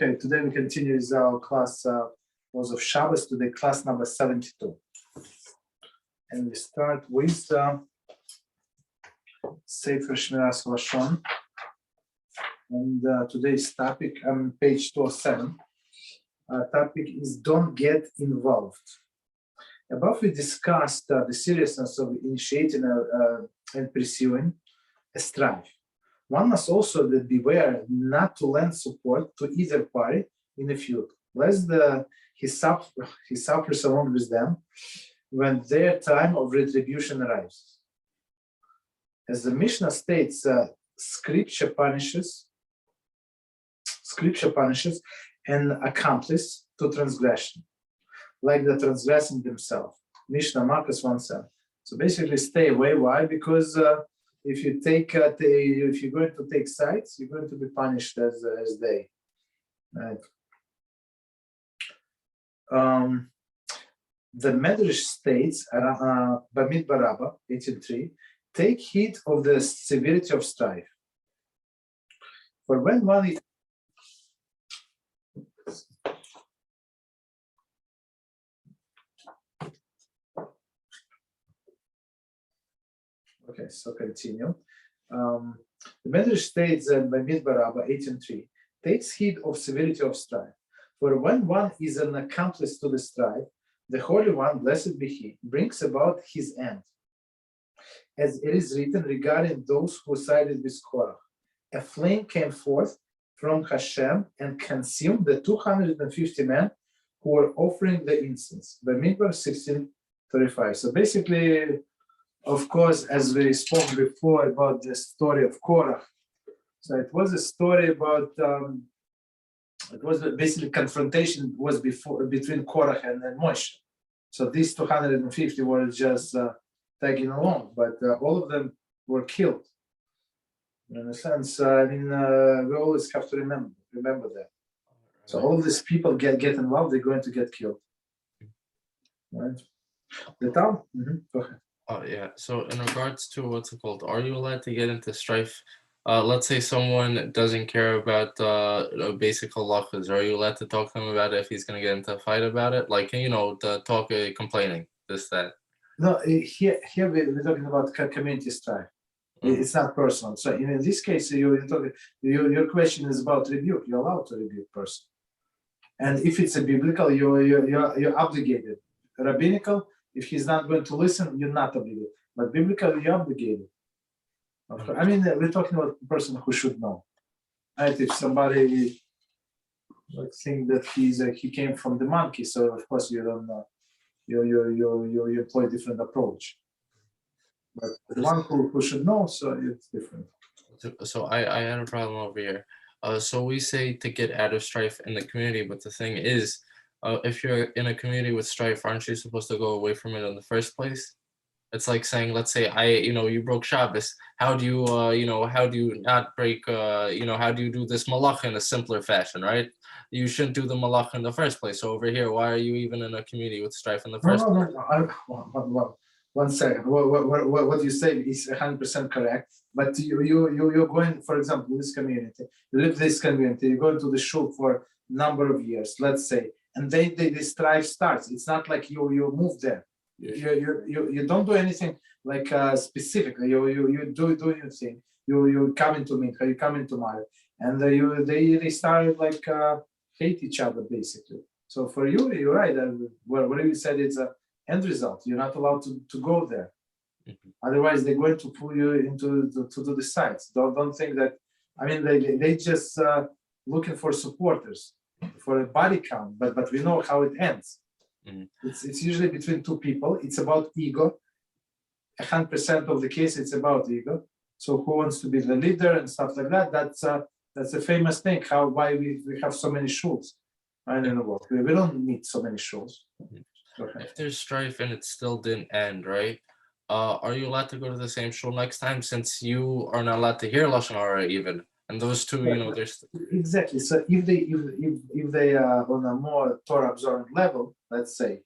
Okay, today we continue with our class was of Shabbos, today class number 72. And we start with Sefer Shmiras Lashon. And today's topic, page 207. Topic is don't get involved. Above we discussed the seriousness of initiating and pursuing a strife. One must also beware not to lend support to either party in the feud, lest he suffers along with them when their time of retribution arrives. As the Mishnah states, Scripture punishes an accomplice to transgression, like the transgressing themselves. Mishnah Marcus 1:7. So basically, stay away. Why? Because if you take if you're going to take sides, you're going to be punished as they. Right. The Medrash states, Bamid Baraba 18:3, take heed of the severity of strife. For when one is okay, so continue. The Medrash states that by Midbaraba 18:3 takes heed of severity of strife. For when one is an accomplice to the strife, the Holy One, blessed be He, brings about his end. As it is written regarding those who sided with Korah, a flame came forth from HaShem and consumed the 250 men who were offering the incense. By Midbar 16:35. So basically, of course, as we spoke before about the story of Korah, so it was a story about, it was basically confrontation was between Korah and Moshe. So these 250 were just tagging along, but all of them were killed. In a sense, I mean, we always have to remember that. So all of these people get involved, they're going to get killed. Right? The town? Go ahead. Oh, yeah. So in regards to what's it called, are you allowed to get into strife? Let's say someone doesn't care about basic halachas. Are you allowed to talk to him about it if he's going to get into a fight about it? Like, you know, to talk complaining, this, that. No, here we're talking about community strife. It's not personal. So in this case, your question is about rebuke. You're allowed to rebuke person. And if it's a biblical, you're obligated. Rabbinical, if he's not going to listen, you're not obligated. But biblical, you're obligated. I mean, we're talking about a person who should know. Right? If somebody think that he came from the monkey, so of course you don't know. You employ a different approach. But the one who should know, so it's different. So I had a problem over here. So we say to get out of strife in the community, but the thing is, if you're in a community with strife, aren't you supposed to go away from it in the first place? It's like saying, let's say you broke Shabbos. How do you, how do you not break, how do you do this malach in a simpler fashion, right? You shouldn't do the malach in the first place. So over here, why are you even in a community with strife in the first place? No. 1 second. What you say is 100% correct. But you're going, for example, this community. You live in this community. You go to the shul for a number of years, let's say, and the strife starts. It's not like you move there. You don't do anything like specifically. You do your thing. You come into mincha, you come into marriage, and they started like hate each other basically. So for you, you're right. Whatever you said, it's a end result. You're not allowed to go there. Otherwise, they're going to pull you into the sides. Don't think that. I mean, they just looking for supporters, for a body count. But we know how it ends. It's usually between two people. It's about ego. 100% of the case, it's about ego. So who wants to be the leader and stuff like that? That's a famous thing. Why we have so many shuls in the world. We don't need so many shuls. If there's strife and it still didn't end, right? Are you allowed to go to the same shul next time, since you are not allowed to hear lashon hara even? And those two, there's exactly. So if they are on a more Torah observant level, let's say,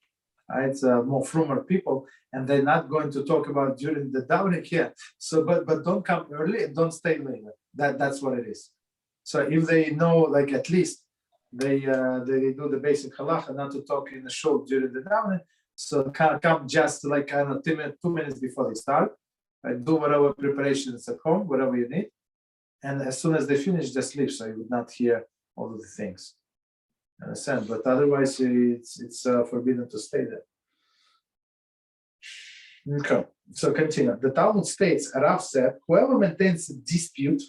it's more frumer people, and they're not going to talk about during the davening here. So, but don't come early and don't stay later. That's what it is. So if they know, like at least they do the basic halacha not to talk in the show during the davening. So come just like 2 minutes before they start. Do whatever preparations at home, whatever you need, and as soon as they finish, just leave, so you would not hear all of the things. Understand? But otherwise, it's forbidden to stay there. Okay, so continue. The Talmud states, Rav said, whoever maintains a dispute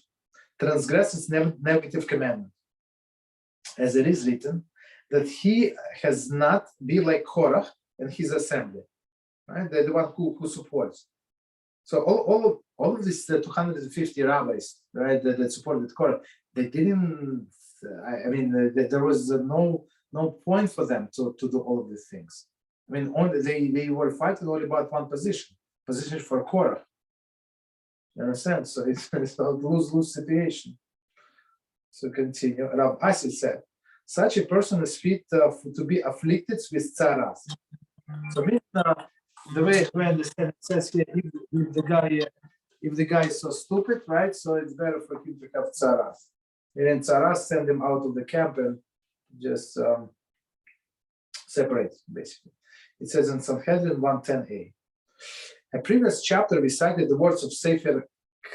transgresses negative commandment, as it is written, that he has not be like Korach and his assembly, right? They're the one who supports. So all of these 250 rabbis, right, that supported Korah, they didn't. I mean, there was no point for them to do all of these things. I mean, only they were fighting only about one position for Korah. You understand? So it's a lose-lose situation. So continue. Rav Asi said, such a person is fit to be afflicted with tzaras. So the way I understand it says here, if the guy is so stupid, right? So it's better for him to have tzaras. And then tzaras send him out of the camp and just separate, basically. It says in Sanhedrin 110a. A previous chapter we cited the words of Sefer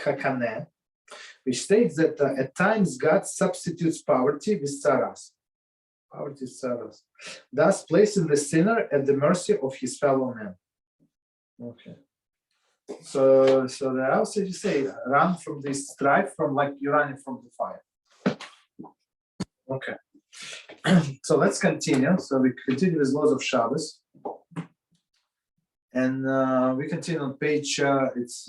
Hakaneh, which states that at times God substitutes poverty with tzaras. Poverty is tzaras, thus placing the sinner at the mercy of his fellow man. Okay. So the house, you say, run from this strife, from like you're running from the fire. Okay. So let's continue. So we continue with laws of Shabbos. And we continue on page, it's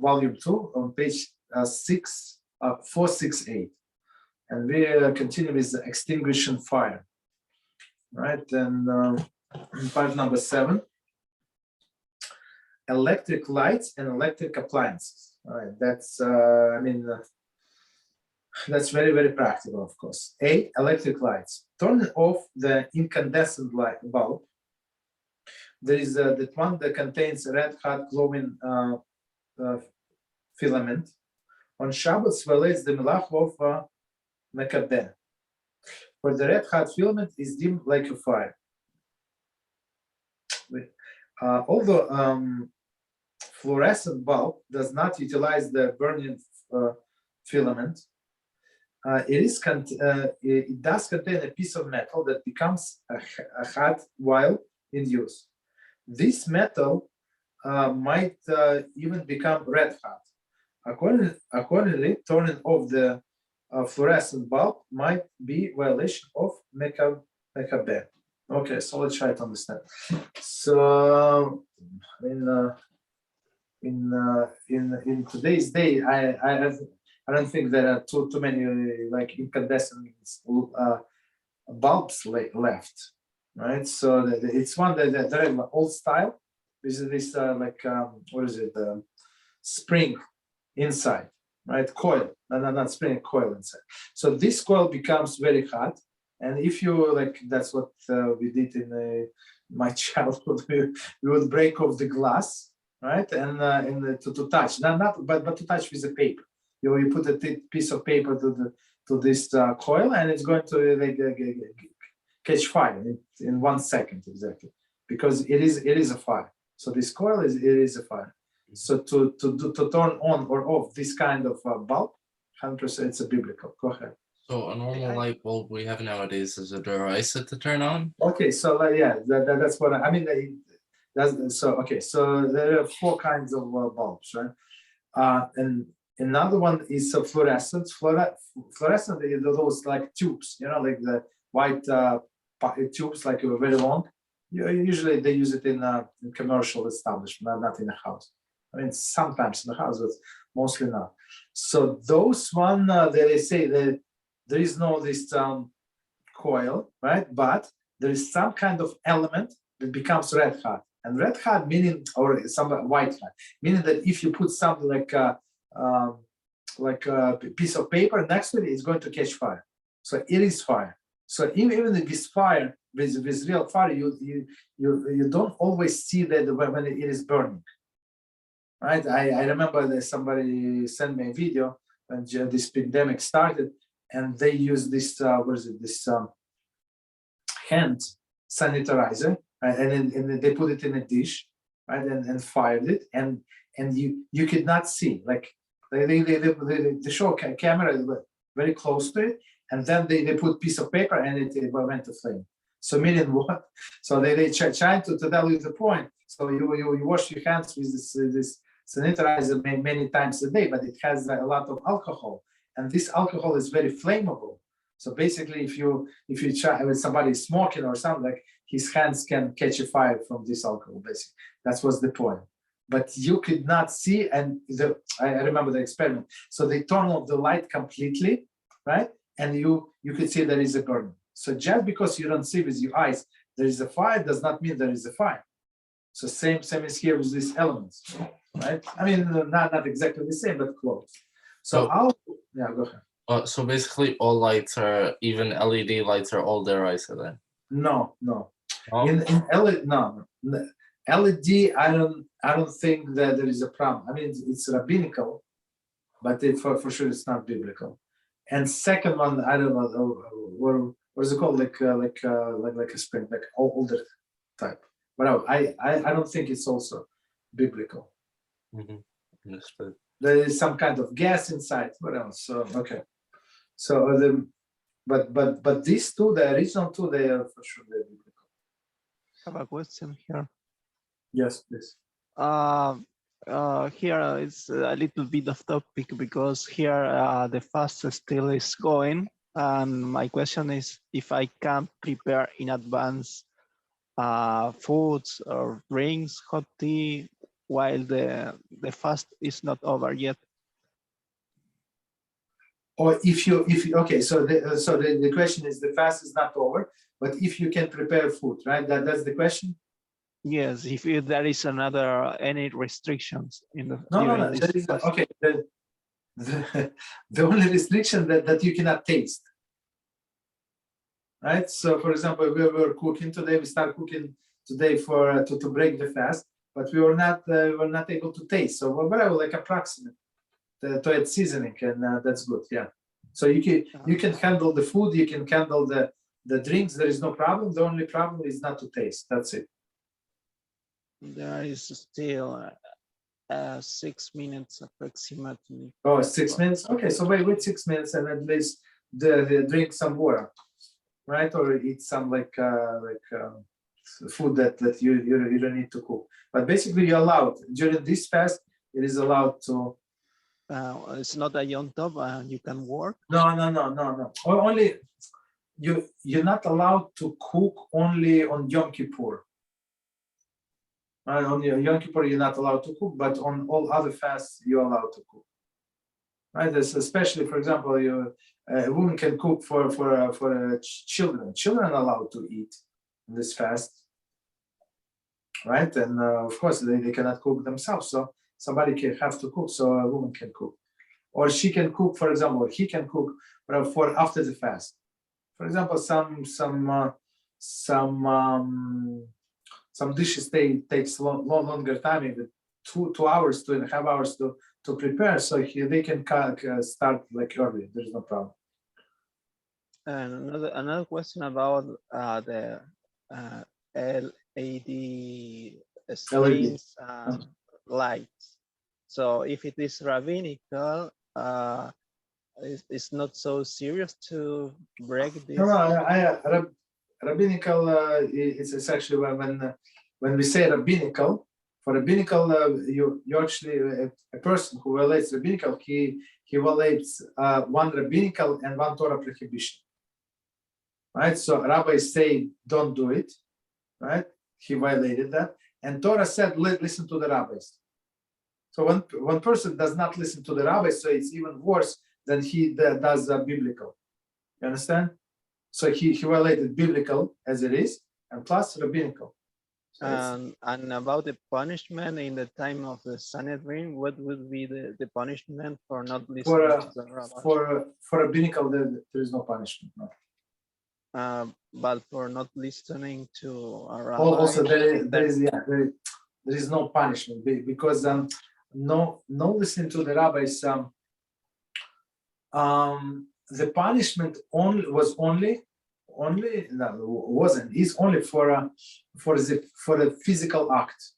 volume 2, on page 468. And we continue with the extinguishing fire. Right, and part number 7. Electric lights and electric appliances. All right, that's that's very, very practical, of course. A, electric lights. Turning off the incandescent light bulb. There is that one that contains red hot glowing filament. On Shabbat violates the melach of mekabeh. For the red hot filament is dim like a fire. Although fluorescent bulb does not utilize the burning filament, it does contain a piece of metal that becomes hot while in use. This metal might even become red hot. Accordingly, turning off the fluorescent bulb might be violation of mekabeh. Okay, so let's try to understand. So in today's day, I don't think there are too many like incandescent bulbs left, right? So it's one that the old style. This what is it? Spring inside, right? Coil, not spring, coil inside. So this coil becomes very hot. And if you like, that's what we did in my childhood. We would break off the glass, right? And to touch, but to touch with a paper. You put a piece of paper to this coil, and it's going to catch fire in 1 second exactly, because it is a fire. So this coil is a fire. So to turn on or off this kind of bulb, 100% it's a biblical. Go ahead. So a normal light bulb we have nowadays is a d'oraisa to turn on? Okay, so yeah, that's what I mean. So there are 4 kinds of bulbs, right? And another one is fluorescent. Fluorescent are those like tubes, like the white tubes, like very long. Usually they use it in commercial establishment, not in a house. I mean, sometimes in the house, but mostly not. So those one, they say that there is no this coil, right? But there is some kind of element that becomes red hot. And red hot meaning, or some white hot, meaning that if you put something like a piece of paper next to it, it's going to catch fire. So it is fire. So even with fire, with real fire, you don't always see that when it is burning. Right? I remember that somebody sent me a video when this pandemic started, and they use this what is it, this hand sanitizer, right? And then they put it in a dish, right, and fired it, and you could not see, like they show a camera very close to it, and then they put piece of paper and it went to flame. So meaning what? So they trying to tell you the point. So you wash your hands with this sanitizer many times a day, but it has a lot of alcohol, and this alcohol is very flammable. So basically, if you try with somebody smoking or something, like his hands can catch a fire from this alcohol. Basically, that was the point. But you could not see, and I remember the experiment. So they turn off the light completely, right? And you could see there is a burn. So just because you don't see with your eyes there is a fire does not mean there is a fire. So same is here with these elements, right? I mean, not exactly the same, but close. So yeah, go ahead. So basically, all lights are, even LED lights are all deraisa then? No. Oh. In LED, no. LED, I don't think that there is a problem. I mean, it's rabbinical, but for sure it's not biblical. And second one, I don't know what is it called, like a spring, like older type. But I don't think it's also biblical. Understood. There is some kind of gas inside. What else? So okay. So but these two, the original two, they are for sure they're biblical. I have a question here. Yes, please. Here it's a little bit of topic because here the fast still is going, and my question is if I can prepare in advance foods or drinks, hot tea, while the fast is not over yet. Or if you okay, so the question is the fast is not over, but if you can prepare food, right? That's the question. Yes, if there is any restrictions in the No. There is, okay. The only restriction that you cannot taste, right? So, for example, we were cooking today. We start cooking today for to break the fast, but we were not able to taste. So, whatever, like approximate to add seasoning, and that's good. Yeah. So you can handle the food. You can handle the drinks. There is no problem. The only problem is not to taste. That's it. There is still 6 minutes approximately. Oh, 6 minutes. Okay, so wait 6 minutes and at least drink some water, right? Or eat some like food that you don't need to cook. But basically, you're allowed during this fast. It is allowed to. It's not a Yom Tov. You can work. No. Or only you're not allowed to cook only on Yom Kippur. On Yom Kippur, you're not allowed to cook, but on all other fasts, you're allowed to cook. Right? This, especially, for example, a woman can cook for children. Children are allowed to eat in this fast, right? And of course, they cannot cook themselves, so somebody can have to cook. So a woman can cook, or she can cook. For example, he can cook for after the fast. For example, some dishes takes longer time, even 2 hours, 2.5 hours to prepare. So they can start like early. There's no problem. And another question about the LED screens and lights. So if it is rabbinical, it's not so serious to break this. No, rabbinical, it's actually when we say rabbinical, for rabbinical, you actually a person who violates rabbinical, he violates one rabbinical and one Torah prohibition, right? So rabbis say don't do it, right? He violated that, and Torah said listen to the rabbis. So when one person does not listen to the rabbis, so it's even worse than he does biblical. You understand? So he violated biblical as it is, and plus rabbinical. So and about the punishment in the time of the Sanhedrin, what would be the punishment for not listening to the rabbis? For rabbinical, there is no punishment. No. But for not listening to a rabbi, also there is no punishment because no listening to the rabbis. the punishment is only for a physical act.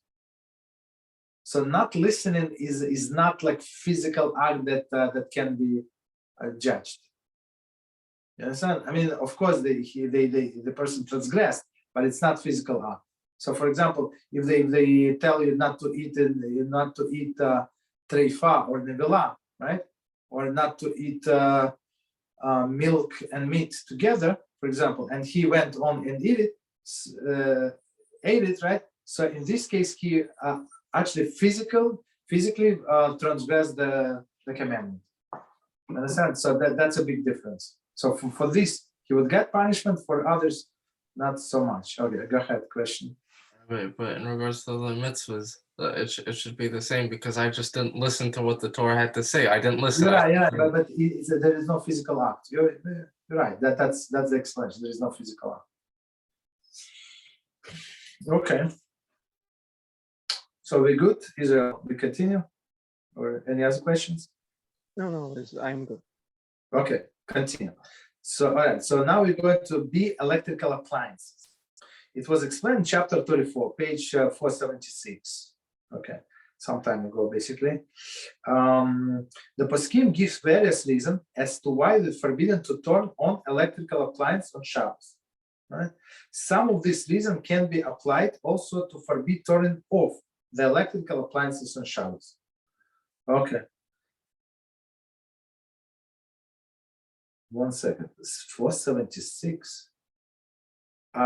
So not listening is not like physical act that can be judged. You understand? I mean, of course, the person transgressed, but it's not physical act. So, for example, if they tell you not to eat treifa or nevela, right, or not to eat milk and meat together, for example, and he went on and ate it, right? So in this case, he actually physically transgressed the commandment. Understand? So that's a big difference. So for this, he would get punishment. For others, not so much. Okay, go ahead. Question. Right, but in regards to the mitzvahs, it should be the same because I just didn't listen to what the Torah had to say. I didn't listen. Yeah, but there is no physical act. You're right. That's the explanation. There is no physical act. Okay. So we good? Israel, we continue? Or any other questions? No, I'm good. Okay, continue. So, all right. So now we're going to be electrical appliances. It was explained in chapter 34, page 476. Okay, some time ago, basically. The poskim gives various reasons as to why it's forbidden to turn on electrical appliance on Shabbat. Right? Some of these reasons can be applied also to forbid turning off the electrical appliances on Shabbat. Okay. 1 second. 476.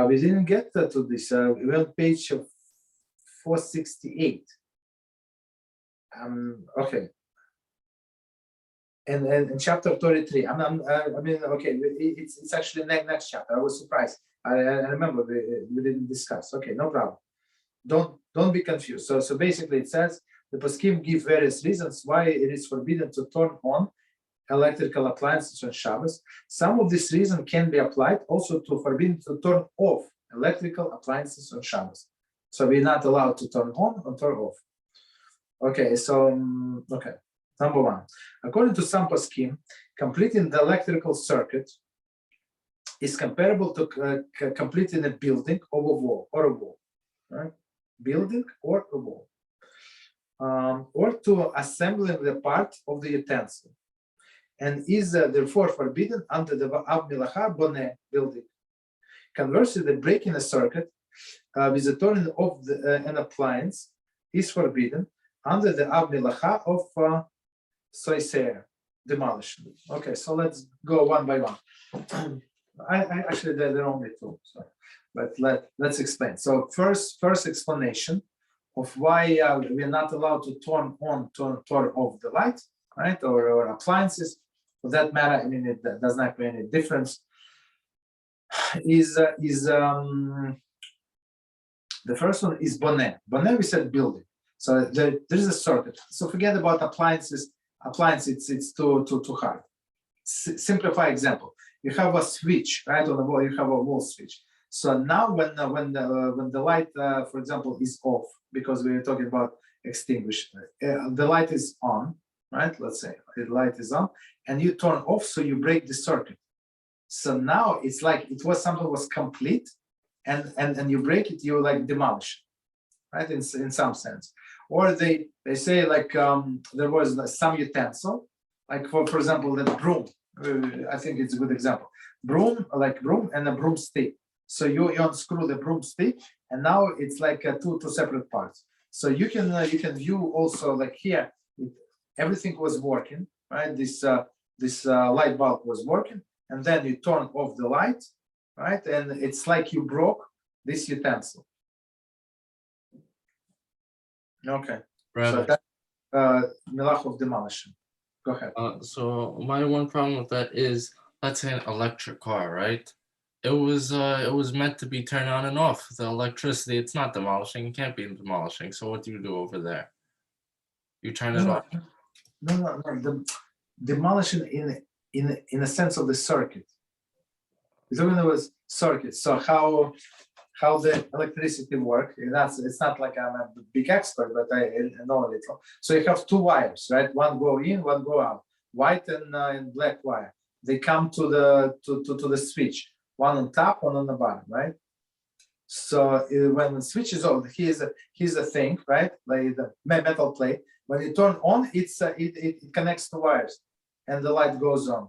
We didn't get to this. We went on page 468. Okay. And chapter 33. I mean, okay. It's actually next chapter. I was surprised. I remember we didn't discuss. Okay, no problem. Don't be confused. So basically, it says the poskim give various reasons why it is forbidden to turn on electrical appliances on Shabbos. Some of these reasons can be applied also to forbidden to turn off electrical appliances on Shabbos. So we're not allowed to turn on or turn off. Okay, so okay. Number one, according to some poskim, completing the electrical circuit is comparable to completing a building or a wall, right? Building or a wall, or to assembling the part of the utensil, and is therefore forbidden under the Av Milacha Boneh building. Conversely, the breaking a circuit with the turning of an appliance is forbidden under the Av Milacha of Soiser, demolition. Okay, so let's go one by one. I actually they're only two, so, but let's explain. So first explanation of why we're not allowed to turn off the light, right, or appliances. For that matter, I mean, it does not make any difference. Is the first one is boneh. Boneh, we said building. So there is a circuit. So forget about appliances. It's too hard. Simplify example. You have a switch, right, on the wall. You have a wall switch. So now when the light, for example, is off, because we were talking about extinguish, the light is on, right? Let's say the light is on, and you turn off, so you break the circuit. So now it's like something was complete, and you break it, you like demolish, right? In some sense. Or they say like there was some utensil, like for example the broom. I think it's a good example. Broom and a broomstick. So you unscrew the broomstick, and now it's like two separate parts. So you can view also like here, everything was working, right? This light bulb was working, and then you turn off the light, right? And it's like you broke this utensil. Okay. Right. So that's milach of demolition. Go ahead. So my one problem with that is, let's say an electric car, right? It was meant to be turned on and off. The electricity, it's not demolishing. It can't be demolishing. So what do you do over there? You turn it off. No. The demolition in a sense of the circuit. We're talking about circuit. So how the electricity work. It's not like I'm a big expert, but I know a little. So you have two wires, right? One go in, one go out, white and black wire. they come to the switch, one on top, one on the bottom, right? So when the switch is on, here's a thing, right? Like the metal plate. When you turn on, it connects to wires, and the light goes on,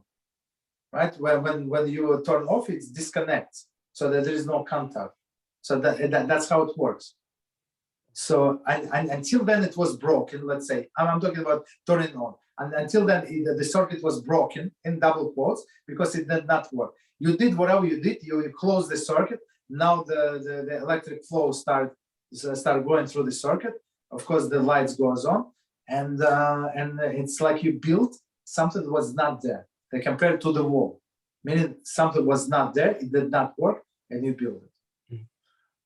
right? When you turn off, it disconnects, so that there is no contact. So that's how it works. So and until then it was broken. Let's say I'm talking about turning on, and until then the circuit was broken in double quotes because it did not work. You did whatever you did. You closed the circuit. Now the electric flow start going through the circuit. Of course, the lights goes on, and it's like you built something that was not there. They compared to the wall, meaning something was not there. It did not work, and you build it.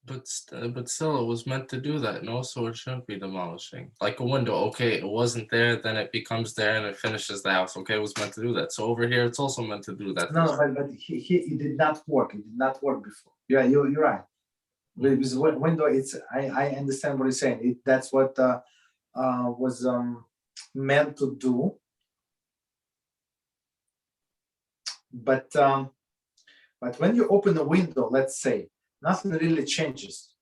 But still, it was meant to do that, no? So it shouldn't be demolishing. Like a window, okay, it wasn't there, then it becomes there and it finishes the house. Okay, it was meant to do that. So over here, it's also meant to do that. No, but it did not work. It did not work before. Yeah, you're right. With window, I understand what you're saying. That's what was meant to do. But when you open a window, let's say, nothing really changes,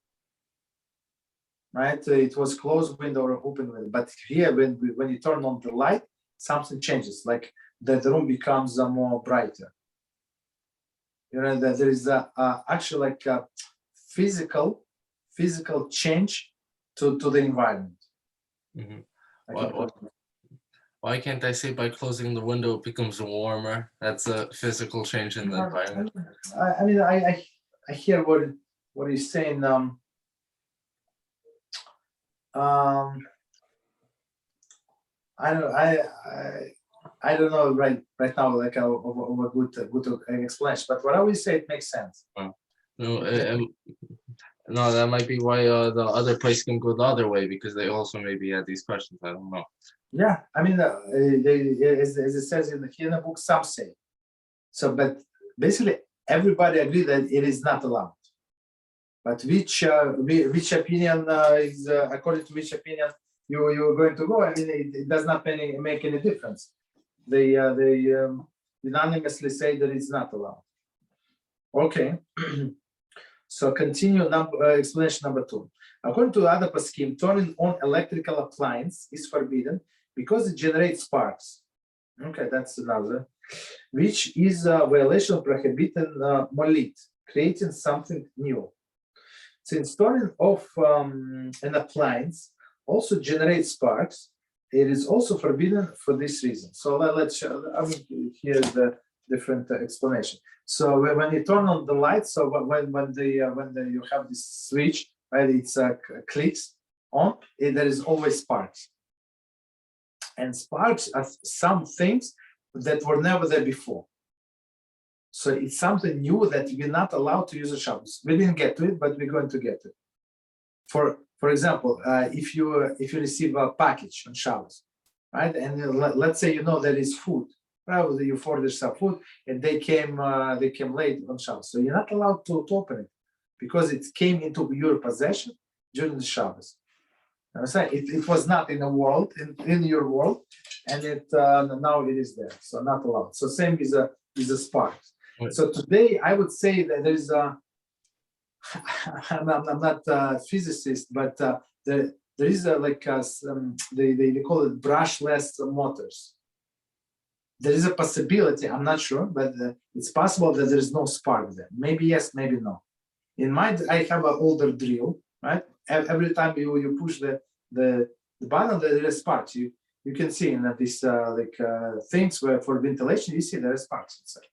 right? It was closed window or open window. But here, when you turn on the light, something changes. Like the room becomes more brighter. You know, that there is actually like a physical change to the environment. Mm-hmm. Why can't I say by closing the window it becomes warmer? That's a physical change in the environment. I mean, I hear what he's saying. I don't know right now like a good explanation, but what I will say, it makes sense. No, that might be why the other place can go the other way, because they also maybe had these questions. I don't know. Yeah, I mean, as it says in the book, some say so, but basically everybody agree that it is not allowed. But which opinion is according to which opinion you're going to go? I mean, it does not make any difference. They unanimously say that it's not allowed. Okay. So continue explanation number 2. According to other poskim, turning on electrical appliance is forbidden because it generates sparks. Okay, that's another, which is a violation of prohibited molit, creating something new. Since turning off an appliance also generates sparks, it is also forbidden for this reason. So let's show. Here's the different explanation. So when you turn on the light, so when you have this switch, right, it's clicks on, there is always sparks. And sparks are some things that were never there before. So it's something new that we're not allowed to use on Shabbos. We didn't get to it, but we're going to get to it. For example, if you receive a package on Shabbos, right, and let's say you know there is food, probably you ordered some food and they came late on Shabbos, so you're not allowed to open it because it came into your possession during the Shabbos. It was not in the world, in your world, and now it is there, so not allowed. So same is a spark. So today I would say that there is a I'm not a physicist, but there is they call it brushless motors. There is a possibility, I'm not sure, but it's possible that there is no spark there. Maybe yes, maybe no. In mine, I have an older drill, right? Every time you push the button, there is sparks. You can see in these things where for ventilation, you see there are sparks inside.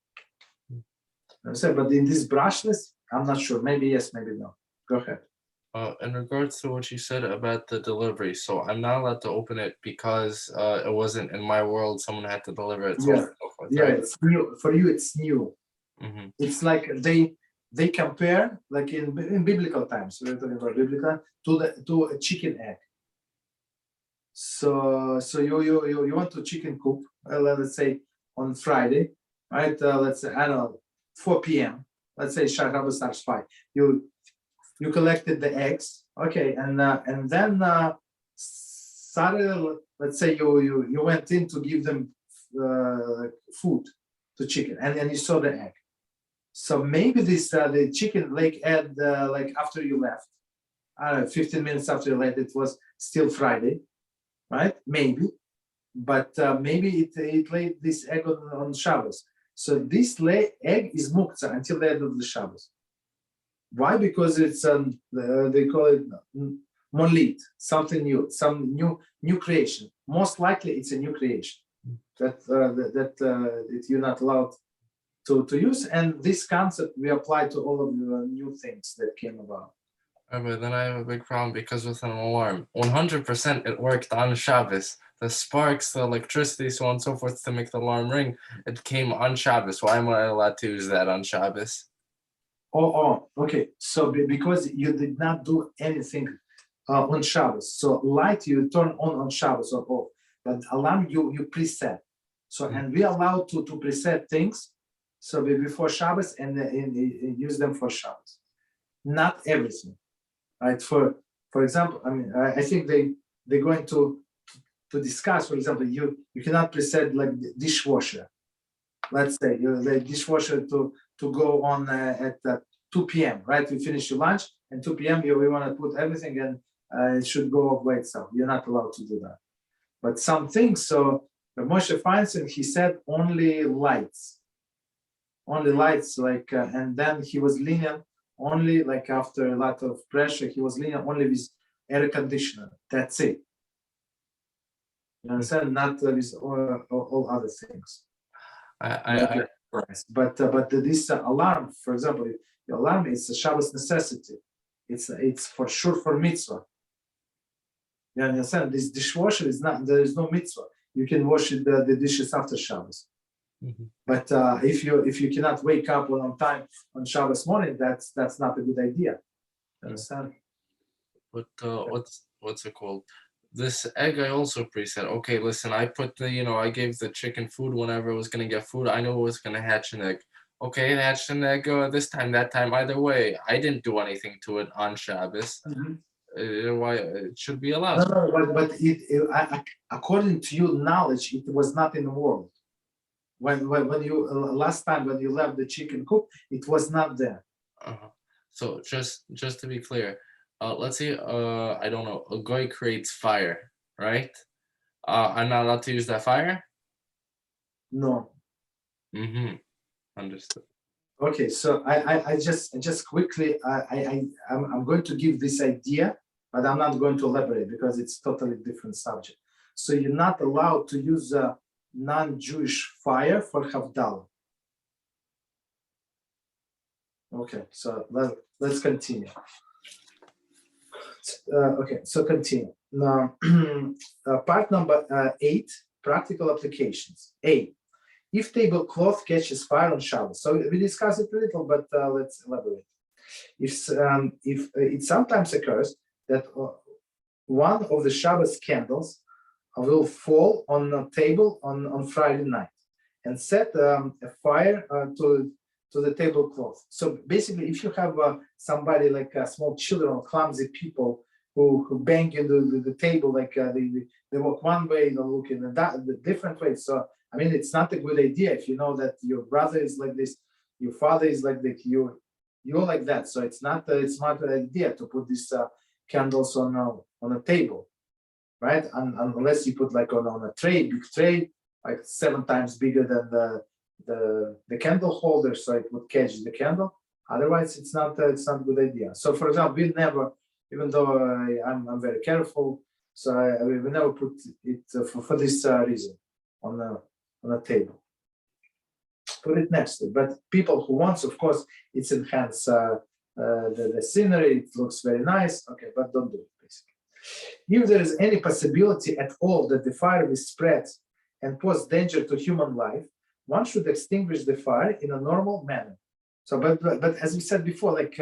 But in this brushless, I'm not sure. Maybe yes, maybe no. Go ahead. In regards to what you said about the delivery, so I'm not allowed to open it because it wasn't in my world. Someone had to deliver it. Yeah, right? It's new for you. It's new. Mm-hmm. It's like they compare, like in biblical times. We're talking about biblical to a chicken egg. So you want to chicken cook. Let's say on Friday, right? Let's say I don't know 4 p.m. Let's say Shabbos starts 5. You collected the eggs, okay, and then Saturday, let's say you went in to give them food chicken, and then you saw the egg. So maybe this the chicken laid egg like after you left, 15 minutes after you left, it was still Friday, right? Maybe, but maybe it laid this egg on Shabbos. So this egg is muktzah until the end of the Shabbos. Why? Because it's they call it molit, something new, some new creation. Most likely, it's a new creation that you're not allowed to use. And this concept we apply to all of the new things that came about. But then I have a big problem because with an alarm, 100% it worked on Shabbos. The sparks, the electricity, so on and so forth to make the alarm ring, it came on Shabbos. Why am I allowed to use that on Shabbos? Okay. So because you did not do anything on Shabbos, so light you turn on Shabbos or off, but alarm you preset. So and we allowed to preset things, so before Shabbos and use them for Shabbos. Not everything, right? For example, I mean, I think they're going to discuss. For example, you cannot preset like the dishwasher. Let's say the dishwasher to go on at 2 p.m. right? You finish your lunch and 2 p.m. we want to put everything and it should go off by itself. You're not allowed to do that. But some things. So Moshe Feinstein, he said only lights, like, and then he was lenient only like after a lot of pressure. He was lenient only with air conditioner. That's it. You understand? Not with all other things. But this alarm, for example, the alarm is a Shabbos necessity. It's for sure for mitzvah. You understand? This dishwasher is not. There is no mitzvah. You can wash the dishes after Shabbos. Mm-hmm. But if you cannot wake up on time on Shabbos morning, that's not a good idea. You understand? But what's it called? This egg I also preset. Okay, listen, I put I gave the chicken food whenever it was gonna get food. I knew it was gonna hatch an egg. Okay, it hatched an egg this time, that time. Either way, I didn't do anything to it on Shabbos. Mm-hmm. Why it should be allowed? No, but according to your knowledge, it was not in the world. When you last time when you left the chicken coop, it was not there. So just to be clear, let's say I don't know, a guy creates fire, right? I'm not allowed to use that fire? No. Understood. Okay, so I just quickly I'm going to give this idea, but I'm not going to elaborate because it's totally different subject. So you're not allowed to use a non-Jewish fire for Havdalah. Okay, so let's continue. Okay, so continue. Now, part number 8, practical applications. A, if tablecloth catches fire on Shabbos. So we discussed it a little, but let's elaborate. If it sometimes occurs that one of the Shabbos candles will fall on a table on Friday night and set a fire to the tablecloth. So basically, if you have somebody like small children or clumsy people who bang into the table, like they walk one way, they look in the different way. So I mean, it's not a good idea if you know that your brother is like this, your father is like that, you're like that. So it's not an idea to put these candles on a table, right? Unless you put like on a tray, big tray, like 7 times bigger than the candle holder, so it would catch the candle. Otherwise, it's not a good idea. So, for example, we never, even though I'm very careful, so we never put it for this reason on a table. Put it next to it. But people who wants, of course, it's enhance the scenery. It looks very nice. Okay, but don't do it, basically. If there is any possibility at all that the fire will spread and pose danger to human life, one should extinguish the fire in a normal manner. So, but as we said before, like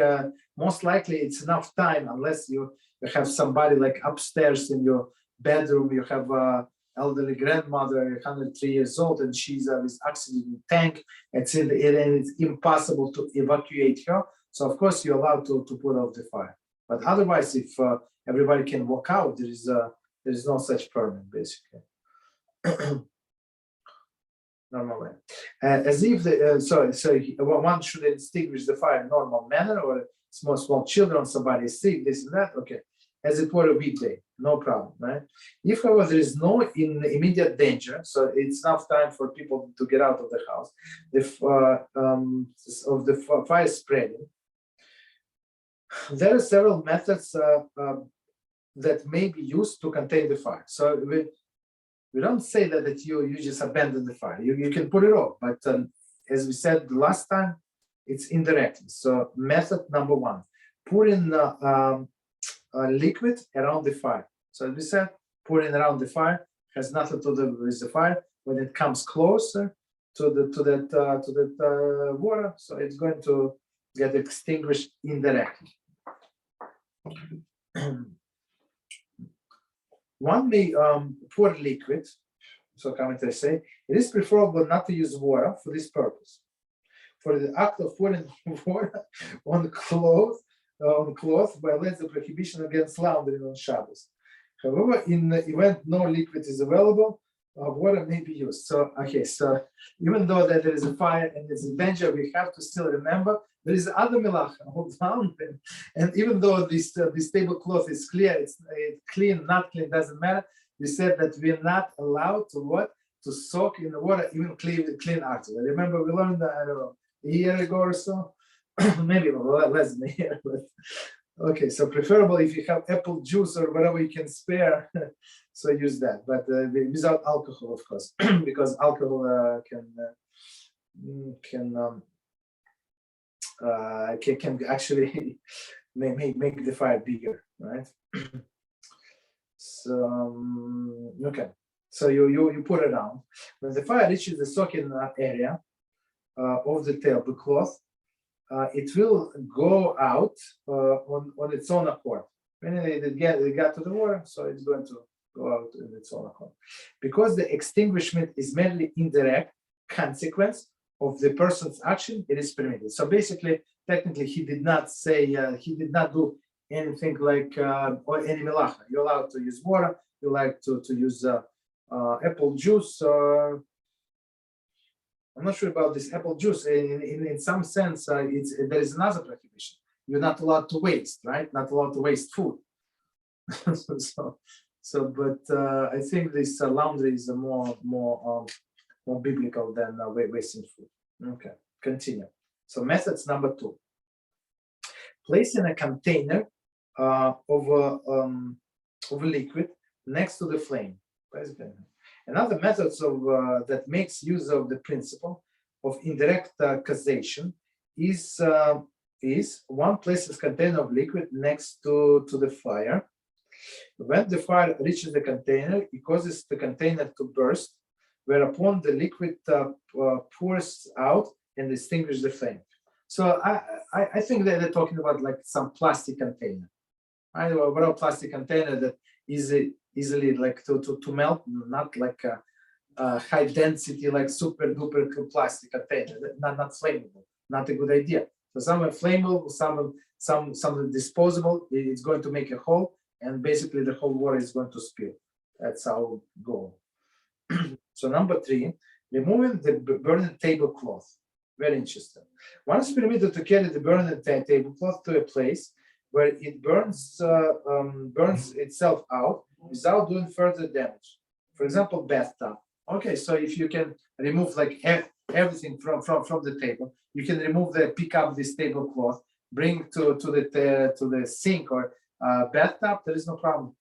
most likely it's enough time, unless you have somebody like upstairs in your bedroom, you have elderly grandmother, 103 years old, and she's with oxygen tank. And it's impossible to evacuate her. So of course you're allowed to put out the fire. But otherwise, if everybody can walk out, there is no such permit, basically. Normal way. As if one should extinguish the fire in normal manner, or small children, somebody is sick, this and that. Okay, as it were a weekday, no problem, right? If, however, there is no immediate danger, so it's enough time for people to get out of the house, of the fire spreading, there are several methods that may be used to contain the fire. So we don't say that you just abandon the fire. You can put it off, but as we said the last time, it's indirectly. So method number one, put in liquid around the fire. So as we said, pouring around the fire has nothing to do with the fire. When it comes closer to that water, so it's going to get extinguished indirectly. One may pour liquid. So commentators say it is preferable not to use water for this purpose. For the act of pouring water on cloth violates the prohibition against laundering on Shabbos. However, in the event no liquid is available, water may be used. So okay, so even though that there is a fire and there's a danger, we have to still remember there is other melacha of laundering. And even though this tablecloth is clear, it's clean, not clean, doesn't matter. We said that we're not allowed to soak in the water, even clean article. Remember, we learned that, I don't know, a year ago or so, maybe less than a year. But okay, so preferable if you have apple juice or whatever you can spare, so use that. But without alcohol, of course, because alcohol can actually make the fire bigger, right? So okay, so you put it down. When the fire reaches the soaking area of the tablecloth, it will go out on its own accord. When it got to the water, so it's going to go out on its own accord. Because the extinguishment is merely indirect consequence of the person's action, it is permitted. So basically, technically, he did not say, he did not do anything like or any melacha. You're allowed to use water. You like to use apple juice. I'm not sure about this apple juice. In some sense, there is another prohibition. You're not allowed to waste, right? Not allowed to waste food. But I think this laundry is more biblical than wasting food. Okay, continue. So methods number 2. Place in a container of liquid next to the flame. Another method that makes use of the principle of indirect causation is one places container of liquid next to the fire. When the fire reaches the container, it causes the container to burst, whereupon the liquid pours out and extinguishes the flame. So I think that they're talking about like some plastic container. I know about plastic container that is easily like to melt, not like a high density like super duper plastic container, not flammable, not a good idea. So some are flammable, some disposable. It's going to make a hole, and basically the whole water is going to spill. That's our goal. So number 3, removing the burning tablecloth. Very interesting. One is permitted to carry the burning tablecloth to a place where it burns itself out without doing further damage. For example, bathtub. Okay, so if you can remove like everything from the table, you can pick up this tablecloth, bring to the sink or bathtub. There is no problem.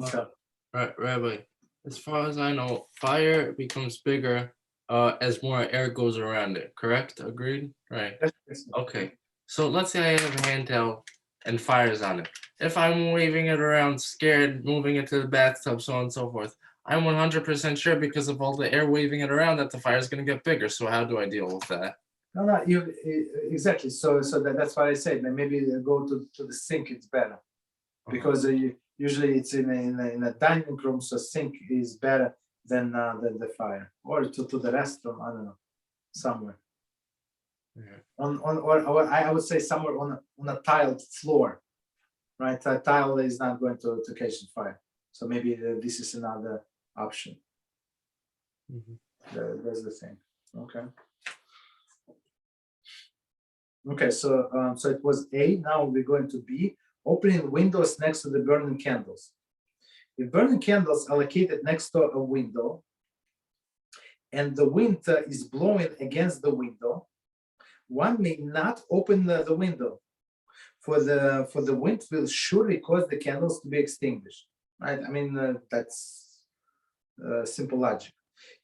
Okay. Right, Rabbi. As far as I know, fire becomes bigger as more air goes around it. Correct? Agreed? Right. Yes. Okay. So let's say I have a handheld and fire's on it. If I'm waving it around, scared, moving it to the bathtub, so on and so forth, I'm 100% sure because of all the air waving it around that the fire is going to get bigger. So how do I deal with that? No, you exactly. So that's why I said maybe go to the sink. It's better because usually it's in a dining room, so sink is better than the fire, or to the restroom. I don't know, somewhere. Or I would say somewhere on a tiled floor, right? A tile is not going to catch fire, so maybe this is another option. That's the thing. Okay. Okay, so so it was A. Now we're going to B. Opening windows next to the burning candles. If burning candles are located next to a window, and the wind is blowing against the window, one may not open the window, for the wind will surely cause the candles to be extinguished. Right? I mean, that's simple logic.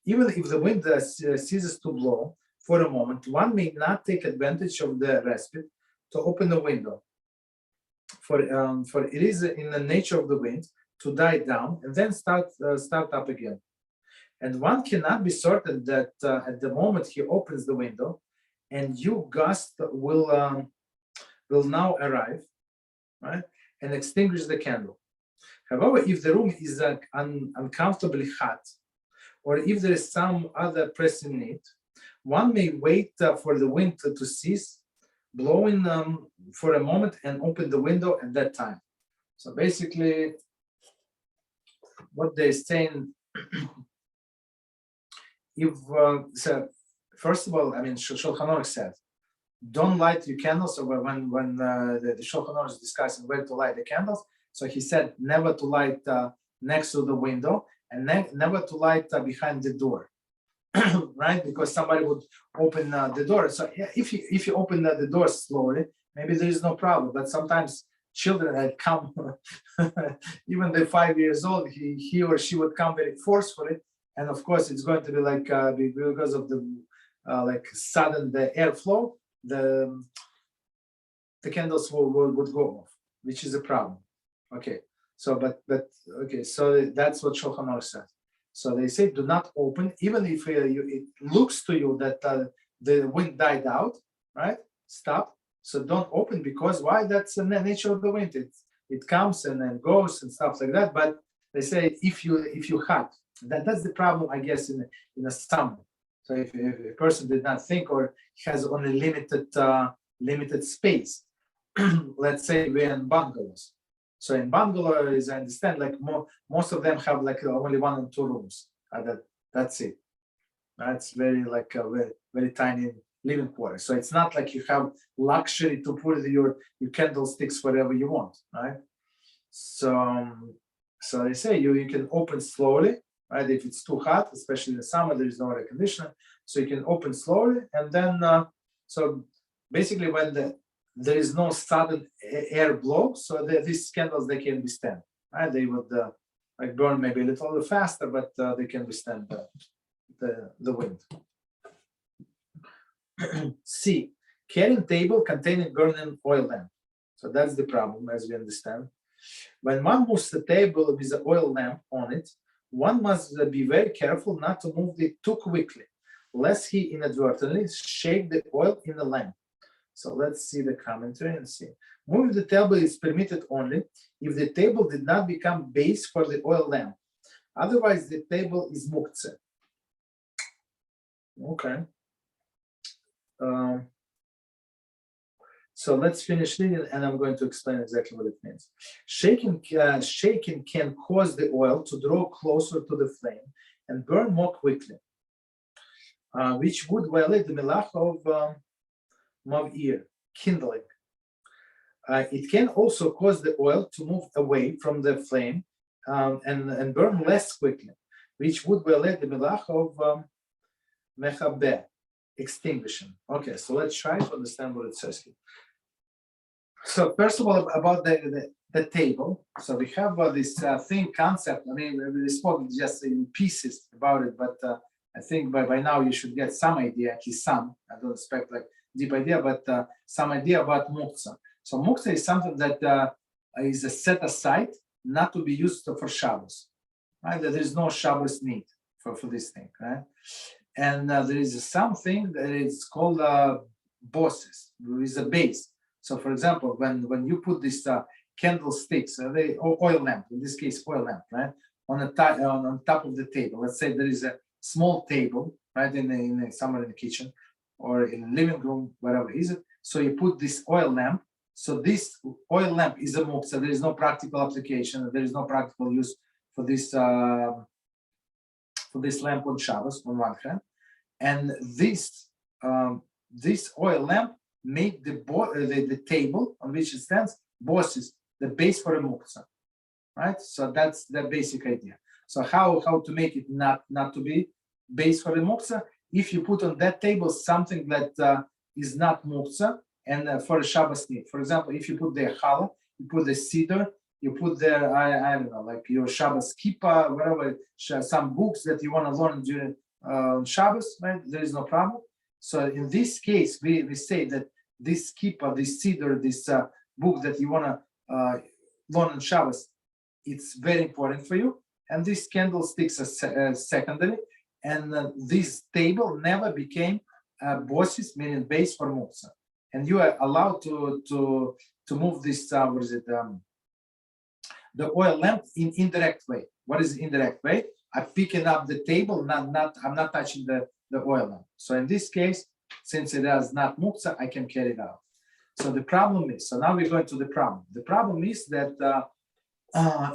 Even if the wind ceases to blow for a moment, one may not take advantage of the respite to open the window, for it is in the nature of the wind to die down and then start up again. And one cannot be certain that at the moment he opens the window, a new gust will now arrive, right, and extinguish the candle. However, if the room is uncomfortably hot, or if there is some other pressing need, one may wait for the wind to cease blowing for a moment and open the window at that time. So basically, what they're saying, if so first of all, I mean, Shulchan Aruch said, don't light your candles. So when the Shulchan Aruch is discussing where to light the candles, so he said never to light next to the window and never to light behind the door, right? Because somebody would open the door. So yeah, if you open the door slowly, maybe there is no problem. But sometimes children that come, even they're 5 years old, he or she would come very forcefully, and of course it's going to be like because of the like sudden the airflow, the candles would go off, which is a problem. Okay, so but okay, so that's what Shulchan Aruch says. So they say do not open, even if it looks to you that the wind died out, right? Stop. So don't open, because why? That's the nature of the wind. It comes and then goes and stuff like that. But they say if you hot, that's the problem, I guess, in the summer. So if a person did not think, or has only limited space, let's say we're in bungalows. So in bungalows, I understand, like most of them have like only 1 and 2 rooms. That's it. That's very like a very tiny living quarters. So it's not like you have luxury to put your candlesticks wherever you want, right? So they say you can open slowly, right? If it's too hot, especially in the summer, there is no air conditioner, so you can open slowly, and then so basically when there is no sudden air blow, so these candles, they can withstand, right? They would like burn maybe a little faster, but they can withstand the wind. C, carrying table containing burning oil lamp. So that's the problem, as we understand. When one moves the table with the oil lamp on it, one must be very careful not to move it too quickly, lest he inadvertently shake the oil in the lamp. So let's see the commentary and see. Moving the table is permitted only if the table did not become base for the oil lamp. Otherwise, the table is muktzeh. Okay. So let's finish reading, and I'm going to explain exactly what it means. Shaking can cause the oil to draw closer to the flame and burn more quickly, which would violate the melach of mav'ir, kindling. It can also cause the oil to move away from the flame and burn less quickly, which would violate the melach of mechabeh, extinguishing. Okay, so let's try to understand what it says here. So first of all, about the table. So we have this concept. I mean, we spoke just in pieces about it, but I think by now you should get some idea, at least some. I don't expect like deep idea, but some idea about muktzah. So muktzah is something that is set aside, not to be used for Shabbos. Right? There is no Shabbos need for this thing, right? And there is something that is called bosses. There is a base. So, for example, when you put this candlesticks, oil lamp, in this case, oil lamp, right, on top of the table. Let's say there is a small table, right, in somewhere in the kitchen or in the living room, wherever is it. So you put this oil lamp. So this oil lamp is a muktzah. There is no practical application. There is no practical use for this for this lamp on Shabbos on one hand, and this oil lamp made the table on which it stands bosses, the base for a muktzah, right? So that's the basic idea. So how to make it not to be base for the muktzah? If you put on that table something that is not muktzah and for a Shabbos need. For example, if you put the challah, you put the siddur, you put there, I don't know, like your Shabbos kippah, whatever, some books that you want to learn during Shabbos, right? There is no problem. So in this case, we say that this kippah, this siddur, this book that you want to learn on Shabbos, it's very important for you. And this candlesticks are secondary. And this table never became bosses, meaning base for muktzah. And you are allowed to move this, the oil lamp in indirect way. What is indirect way? I'm picking up the table, I'm not touching the oil lamp. So in this case, since it is not muktzah, I can carry it out. So the problem is, so now we're going to the problem. The problem is that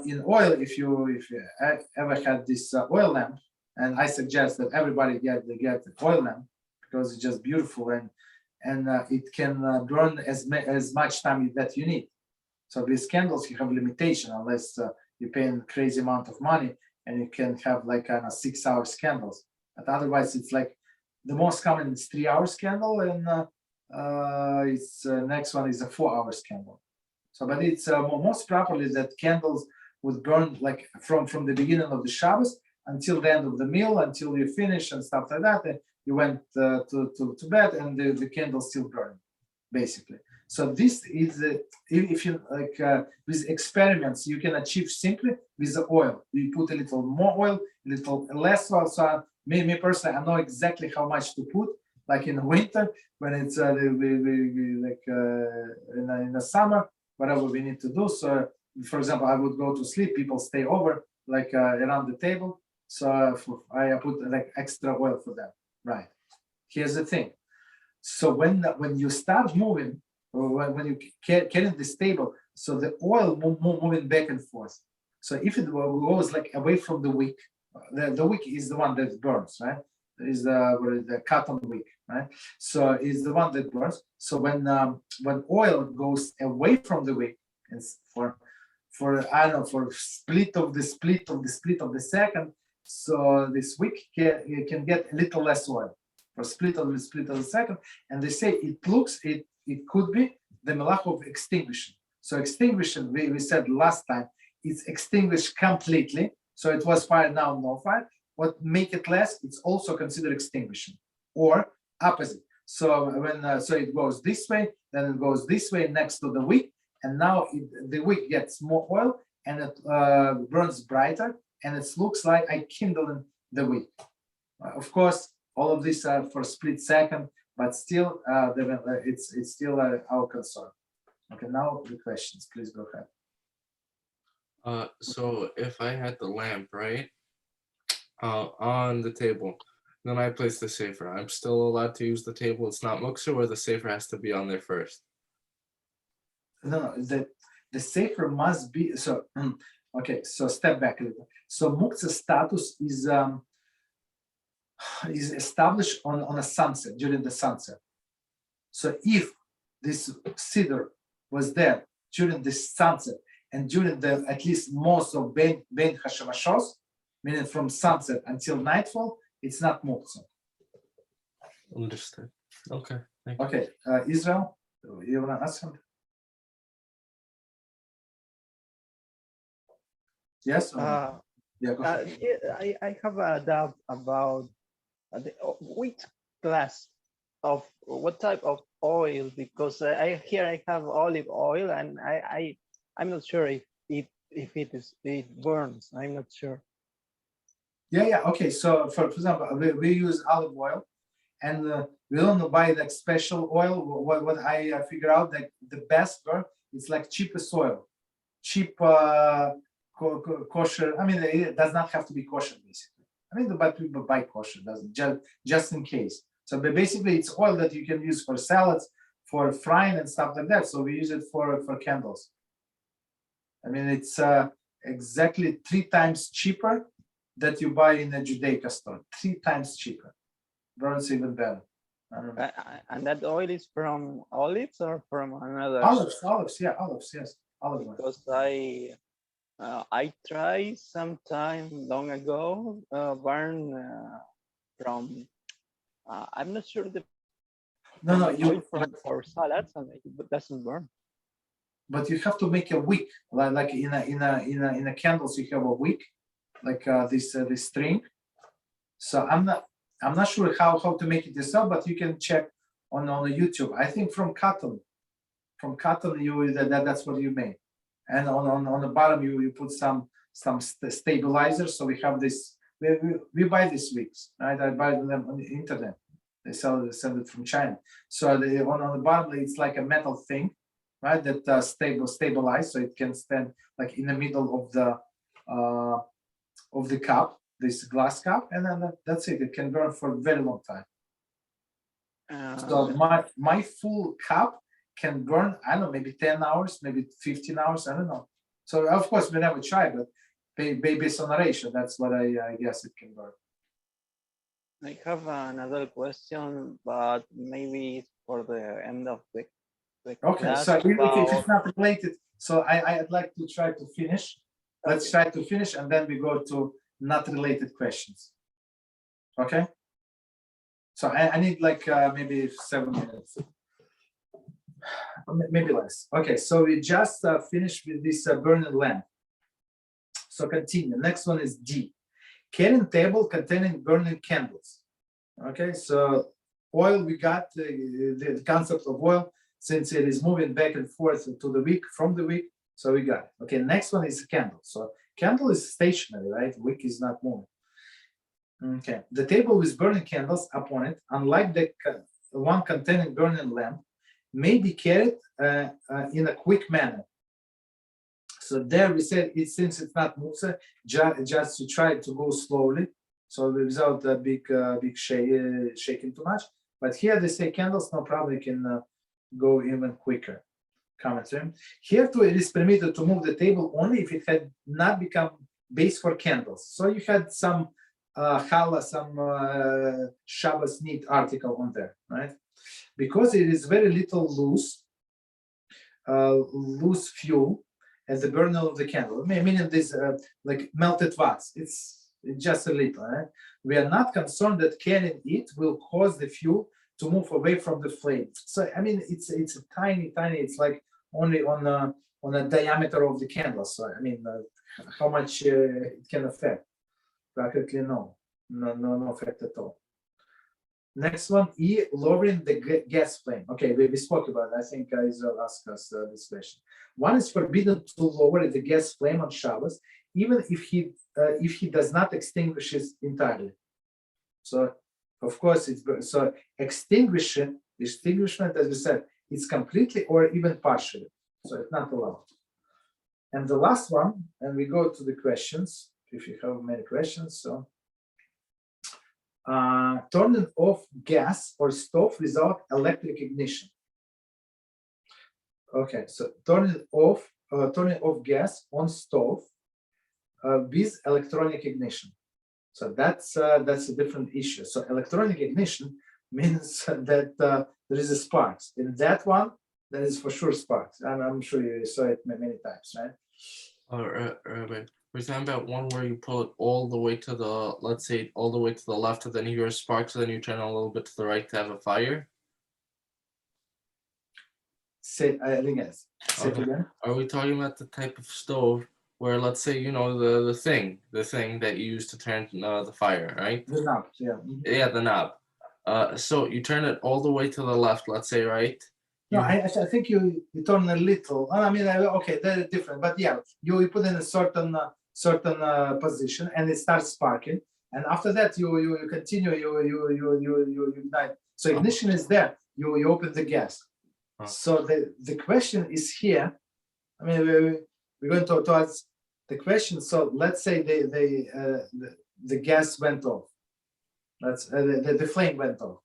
in oil, if you ever had this oil lamp, and I suggest that everybody get the oil lamp because it's just beautiful and it can burn as much time that you need. So these candles, you have limitation unless you pay a crazy amount of money and you can have like 6 hours candles. But otherwise, it's like the most common is 3 hours candle, and it's next one is a 4 hours candle. So, but it's most properly that candles would burn like from the beginning of the Shabbos until the end of the meal, until you finish and stuff like that. And you went to bed and the candle still burning, basically. So this is if you like with experiments you can achieve simply with the oil. You put a little more oil, a little less oil. So me personally, I know exactly how much to put. Like in the winter when it's in the summer, whatever we need to do. So for example, I would go to sleep. People stay over like around the table. So I put like extra oil for them. Right. Here's the thing. So when you start moving, or when you carry this table, so the oil moving back and forth. So if it goes like away from the wick, the wick is the one that burns, right? Is the cotton wick, right? So is the one that burns. So when oil goes away from the wick, it's for I don't know, for split of the second, so this wick can get a little less oil for split of the second, and they say it could be the melach of extinguishing. So extinguishing, we said last time, it's extinguished completely. So it was fire, now no fire. What make it less, it's also considered extinguishing, or opposite. So when so it goes this way, then it goes this way next to the wick, and now the wick gets more oil and it burns brighter, and it looks like I kindle the wick. Of course, all of these are for a split second, but still, it's still our concern. Okay, now the questions. Please go ahead. So if I had the lamp right on the table, then I place the safer. I'm still allowed to use the table. It's not muktzah, or the safer has to be on there first. No, the safer must be so. Okay, so step back a little. So muktzah status is established on a sunset, during the sunset. So if this siddur was there during the sunset and during the at least most of Ben Hashemashos, meaning from sunset until nightfall, it's not muktzah. Understood. Okay. Thank you. Okay, Israel, you want to ask something? Yes. Yeah. Go ahead. I have a doubt about which class of what type of oil, because I have olive oil, and I'm not sure if it burns. I'm not sure. Yeah. Okay. So for example, we use olive oil, and we don't buy like special oil. What I figure out that the best burn is like cheapest oil, cheap kosher. I mean, it does not have to be kosher basically. I mean, but people buy kosher, doesn't just in case. So basically, it's oil that you can use for salads, for frying and stuff like that. So we use it for candles. I mean, it's exactly 3 times cheaper that you buy in a Judaica store, 3 times cheaper. Burns even better. And that oil is from olives or from another? Olives, yeah, olives, yes, olive oil. Because I tried some time long ago burn from I'm not sure the No, oil for salads, and it doesn't burn. But you have to make a wick, like in a candles you have a wick, like this string. So I'm not sure how to make it yourself, but you can check on YouTube. I think from cotton you that's what you make, and on the bottom you put some stabilizer. So we have this. We buy these wicks, right? I buy them on the internet. They send it from China. So on the bottom it's like a metal thing, right? That stabilize, so it can stand like in the middle of the cup, this glass cup, and then that's it. It can burn for a very long time. So my full cup can burn, I don't know, maybe 10 hours, maybe 15 hours, I don't know. So of course we never try, but based on the ratio, that's what I guess it can burn. I have another question, but maybe for the end of the okay class. So if it's not related, so I'd like to try to finish. Let's try to finish, and then we go to not related questions. Okay, so I need like maybe 7 minutes, maybe less. Okay, so we just finished with this burning lamp. So continue. Next one is D. Carrying table containing burning candles. Okay, so oil, we got the concept of oil, since it is moving back and forth to the wick, from the wick, so we got it. Okay, next one is candle. So candle is stationary, right? Wick is not moving. Okay, the table with burning candles upon it, unlike the one containing burning lamp, may be carried in a quick manner. So there we said it, since it's not Musa, just to try to go slowly, so without a big shaking too much. But here they say candles, no problem, you can go even quicker. Commentary. Here too, it is permitted to move the table only if it had not become base for candles. So you had some Chala, some Shabbos need article on there, right? Because it is very little loose fuel at the burning of the candle, meaning this like melted wax. It's just a little. Right? We are not concerned that carrying it will cause the fuel to move away from the flame. So I mean, it's a tiny. It's like only on a diameter of the candle. So I mean, how much it can affect? Practically no effect at all. Next one, E, lowering the gas flame. Okay, we spoke about it. I think Israel asked us this question. One is forbidden to lower the gas flame on Shabbos, even if he does not extinguish it entirely. So, of course, so extinguishment, as we said, it's completely or even partially. So it's not allowed. And the last one, and we go to the questions, if you have many questions. So, turning off gas or stove without electric ignition. Okay, so turning off gas on stove with electronic ignition. So that's a different issue. So electronic ignition means that there is a sparks. In that one, there is for sure sparks. And I'm sure you saw it many times, right? Rabbi, we're talking about one where you pull it all the way to the, let's say, all the way to the left, and then you hear sparks, and then you turn a little bit to the right to have a fire. Say, I think yes. Say it again. Are we talking about the type of stove where, let's say, you know, the thing that you use to turn the fire, right? The knob, yeah. Yeah, the knob. So you turn it all the way to the left, let's say, right? No, I think you turn a little. I mean, okay, they're different, but yeah, you put in a certain position, and it starts sparking, and after that you continue, you ignite. So ignition is there. You open the gas. So the question is here. I mean, we're going towards the question. So let's say the gas went off. That's the flame went off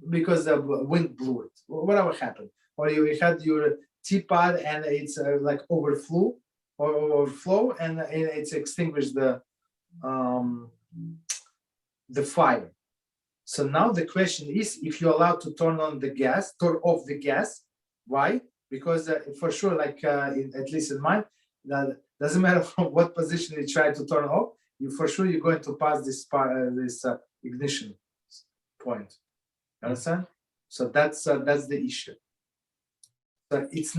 because the wind blew it. Whatever happened, or you had your teapot and it's like overflow, and it's extinguished the the fire. So now the question is, if you're allowed to turn off the gas. Why? Because for sure, like at least in mine, that doesn't matter from what position you try to turn off, you're going to pass this ignition point. Understand? So that's the issue. So it's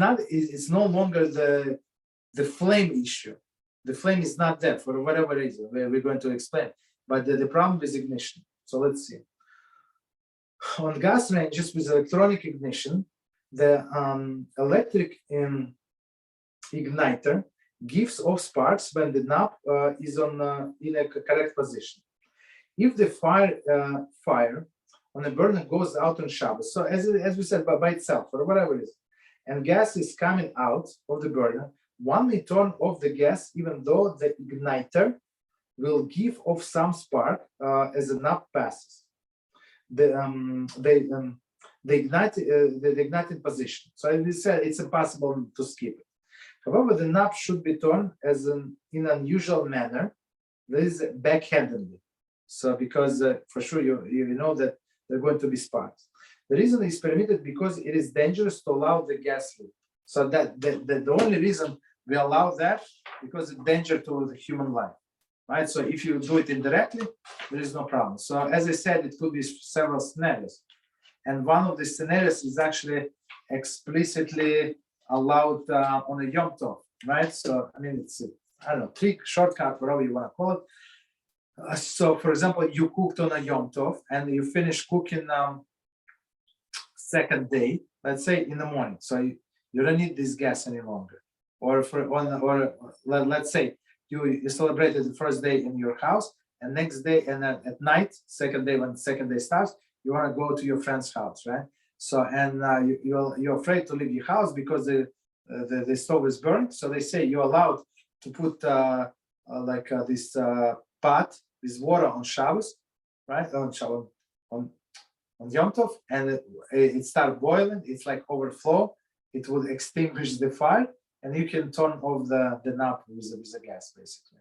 no longer the flame issue. The flame is not there for whatever reason we're going to explain. But the problem is ignition. So let's see. On gas ranges with electronic ignition, the electric igniter gives off sparks when the knob is in a correct position. If the fire on a burner goes out on Shabbat, so as we said, by itself or whatever it is, and gas is coming out of the burner, one may turn off the gas even though the igniter will give off some spark as the knob passes. The ignited position. So as we said, it's impossible to skip it. However, the knob should be turned in an unusual manner. This is backhandedly. So because for sure you know that there are going to be sparks. The reason is permitted because it is dangerous to allow the gas leak. So that the only reason we allow that because it's danger to the human life. Right? So if you do it indirectly, there is no problem. So as I said, it could be several scenarios. And one of the scenarios is actually explicitly allowed on a Yom Tov, right? So, I mean, it's, I don't know, trick, shortcut, whatever you want to call it. So, for example, you cooked on a Yom Tov and you finish cooking second day, let's say in the morning. So you don't need this gas any longer. Or let's say, you celebrated the first day in your house, and next day and at night, second day when the second day starts, you want to go to your friend's house, right? So and you're afraid to leave your house because the stove is burnt. So they say you're allowed to put this pot, this water on Shabbos, right? On Yom Tov, and it starts boiling. It's like overflow. It will extinguish the fire. And you can turn off the knob with the gas, basically.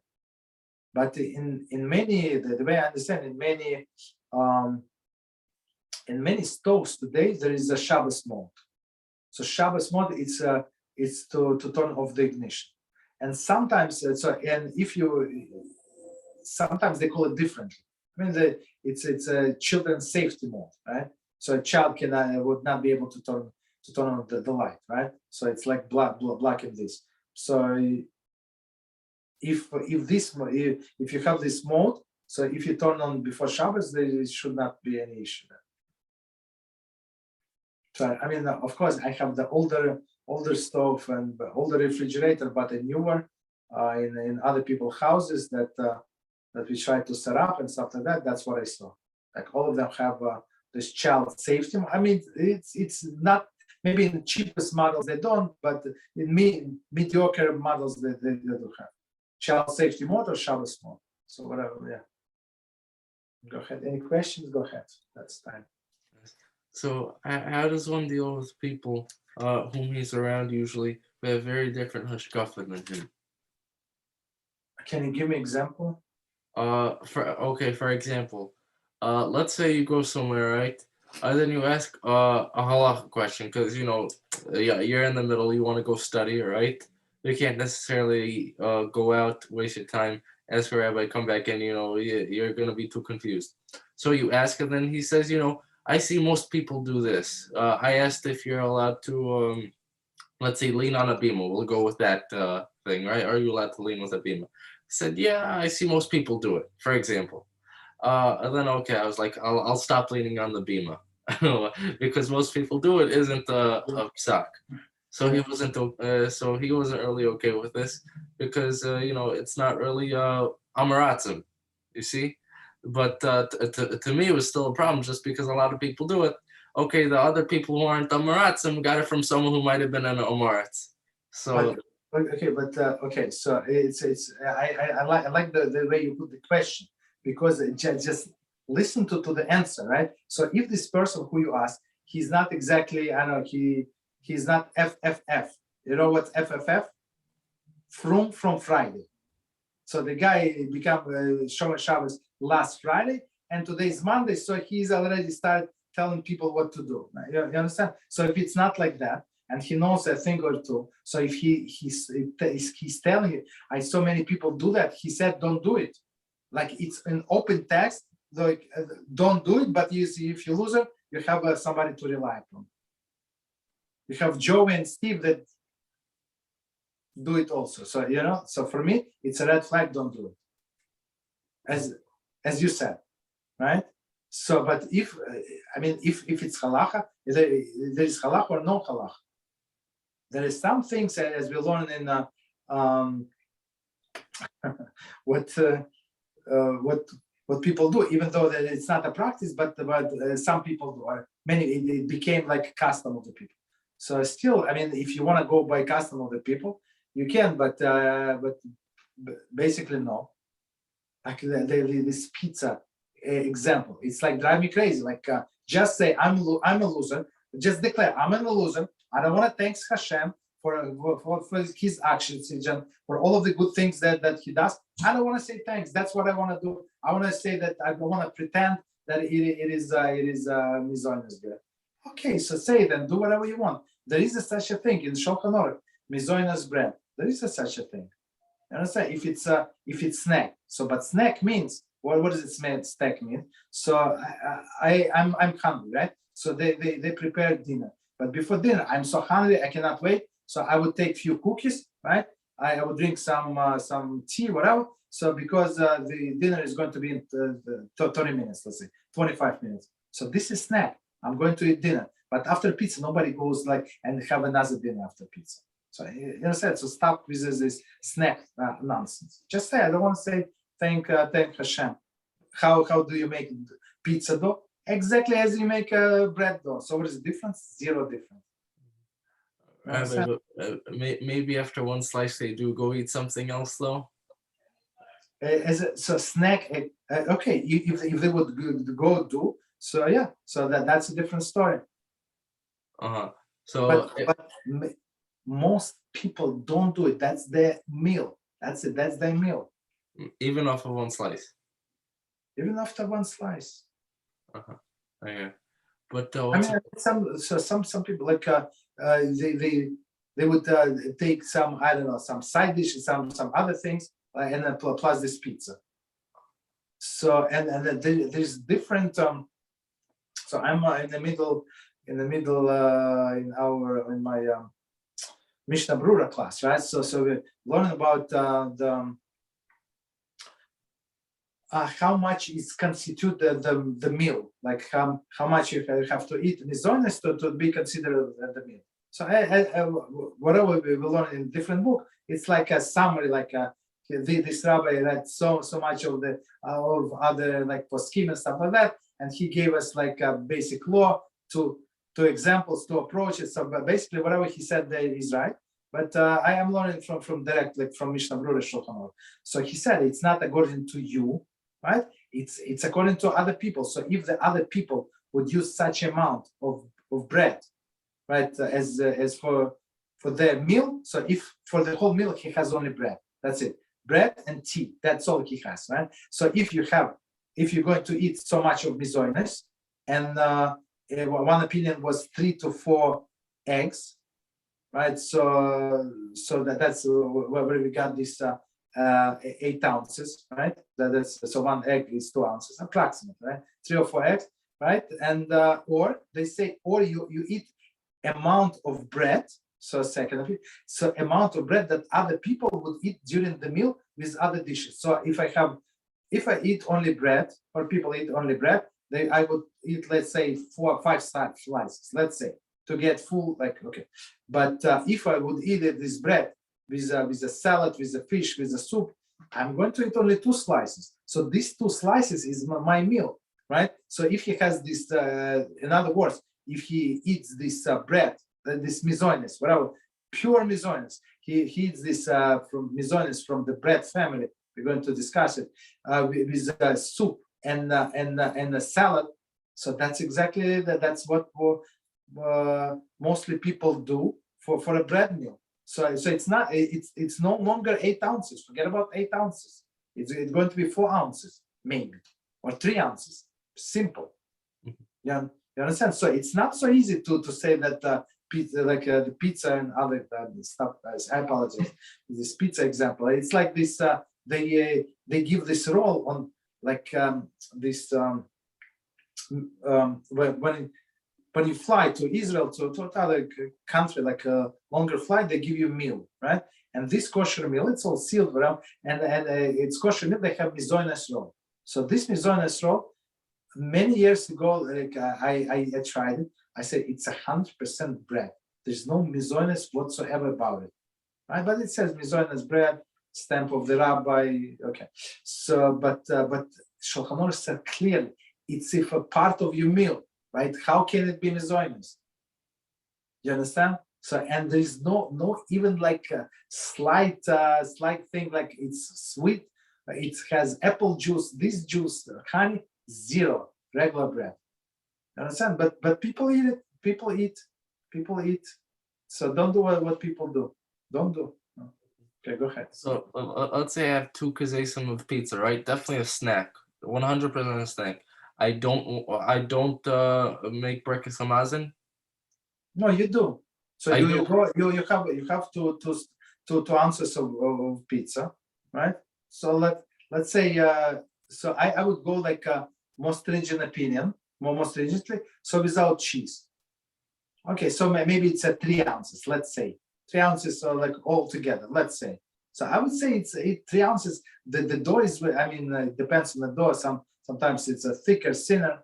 But in many, the way I understand, in many stoves today, there is a Shabbos mode. So Shabbos mode, it's to turn off the ignition. And sometimes, sometimes they call it differently. I mean, it's a children's safety mode, right? So a child would not be able to turn on the light, right? So it's like blocking this. So if you have this mode, so if you turn on before Shabbos, there should not be any issue there. So I mean, of course, I have the older stove and older refrigerator, but a newer in other people's houses that we try to set up and stuff like that. That's what I saw. Like all of them have this child safety. I mean, it's not. Maybe in the cheapest models they don't, but in mediocre models they do have child safety mode or Shabbos mode. So whatever, yeah. Go ahead. Any questions? Go ahead. That's time. So how does one deal with people whom he's around usually who have very different hashkafa than him? Can you give me an example? For example, let's say you go somewhere, right? Then you ask a halakha question because you're in the middle. You want to go study, right? You can't necessarily go out, waste your time, ask a rabbi, come back in. You're gonna be too confused. So you ask, and then he says, I see most people do this. I asked if you're allowed to, let's say, lean on a bima. We'll go with that thing, right? Are you allowed to lean with a bima? I said, yeah, I see most people do it. For example. And then okay, I was like, I'll stop leaning on the bima because most people do it. Isn't a psak. So he wasn't really okay with this because it's not really amaratzim, you see. But to me, it was still a problem just because a lot of people do it. Okay, the other people who aren't amaratzim got it from someone who might have been an amaratz. So. Okay, so I like the way you put the question. Because just listen to the answer, right? So if this person who you ask, he's not exactly, I don't know, he's not FFF. You know what FFF? From Friday. So the guy became Shomer Shabbos last Friday, and today is Monday, so he's already started telling people what to do. You understand? So if it's not like that, and he knows a thing or two, so if he's telling you, I saw many people do that. He said, don't do it. Like it's an open text, like don't do it. But you see, if you lose it, you have somebody to rely upon. You have Joe and Steve that do it also. So so for me, it's a red flag. Don't do it, as you said, right? So, but if if it's halacha, there is halacha or no halacha. There is some things as we learn in what people do, even though that it's not a practice, but some people do, or many, it became like custom of the people. So still, if you want to go by custom of the people, you can, but basically no. Like this pizza example, it's like drive me crazy. Like just say I'm a loser. Just declare I'm a loser. I don't want to thank HaShem for his actions, for all of the good things that he does. I don't want to say thanks. That's what I want to do. I want to say that I don't want to pretend that it is misogynist. Okay, so say it and do whatever you want. There is such a thing in Shulchan Aruch, misogynist bread. There is such a thing. You understand? If it's snack. So, but snack means what does it mean? Snack mean? So I'm hungry, right? So they prepare dinner. But before dinner, I'm so hungry, I cannot wait. So I would take few cookies, right? I would drink some tea, whatever. So because the dinner is going to be in 30 minutes, let's say, 25 minutes. So this is snack. I'm going to eat dinner. But after pizza, nobody goes and have another dinner after pizza. So you understand? So stop with this snack nonsense. Just say, I don't want to say thank HaShem. How do you make pizza dough? Exactly as you make bread dough. So what is the difference? Zero difference. Maybe after one slice they do go eat something else though. So snack. Okay, if they would go do so, yeah. So that's a different story. So, but most people don't do it. That's their meal. That's it. That's their meal. Even after one slice. Even after one slice. Okay. But some people like they would take some, I don't know, some side dishes, some other things, and then plus this pizza. So and there's different. So I'm in the middle in my Mishnah Brura class, right? So we learn about how much is constitute the meal, like how much you have to eat misogynist to be considered the meal. So whatever we learn in different book, it's like a summary, like this rabbi read so much of other like poskim and stuff like that, and he gave us like a basic law to examples to approach it. So basically whatever he said there is right. But I am learning from direct, like from Mishnah Brura Shulchan Aruch. So he said it's not according to you, right? It's according to other people. So if the other people would use such amount of bread, right, as for their meal. So if for the whole meal he has only bread, that's it, bread and tea. That's all he has, right? So if you're going to eat so much of misogynist, and one opinion was 3 to 4 eggs. Right, so that's where we got this 8 ounces, right? So one egg is 2 ounces, approximately, right? 3 or 4 eggs, right? And or they say, or you eat amount of bread. So second, so amount of bread that other people would eat during the meal with other dishes. So if I eat only bread, or people eat only bread, I would eat, let's say, 4 or 5 slices, let's say, to get full, like, okay. But if I would eat this bread with a salad, with a fish, with a soup, I'm going to eat only 2 slices. So these 2 slices is my meal, right? So if he has this, in other words, if he eats this bread, this misogynist, whatever, pure misogynist, he eats this from misogynist from the bread family. We're going to discuss it with soup and a salad. So that's exactly that's what mostly people do for a bread meal. So it's not, it's no longer 8 ounces. Forget about 8 ounces. It's going to be 4 ounces, maybe, or 3 ounces. Simple. You understand? So it's not so easy to say that pizza, like the pizza and other stuff. I apologize. This pizza example. It's like this. They give this role on like this when you fly to Israel to other country, like a longer flight, they give you a meal, right? And this kosher meal, it's all sealed around, and it's kosher meal. They have mizonos roll. So this mizonos roll, many years ago, like I tried it. I said it's 100% bread. There's no mizonos whatsoever about it, right? But it says mizonos bread, stamp of the rabbi. Okay, so but Shulchan Aruch said clearly it's if a part of your meal, right? How can it be mizonos? You understand? So and there is no even like a slight thing like it's sweet. It has apple juice, this juice, honey, zero, regular bread. You understand? But people eat it. People eat. So don't do what people do. Don't do. Okay, go ahead. So let's say I have 2 kazesim of pizza, right? Definitely a snack, 100% a snack. I don't make breakfast hamazon. No, you do. So I you do. you have to ounces of pizza, right? So let's say so I would go like a more stringent opinion, more stringently. So without cheese. Okay, so maybe it's 3 ounces. Let's say 3 ounces, like all together. Let's say. So I would say it's 3 ounces. The dough is, I mean, it depends on the dough. Sometimes it's a thicker, thinner.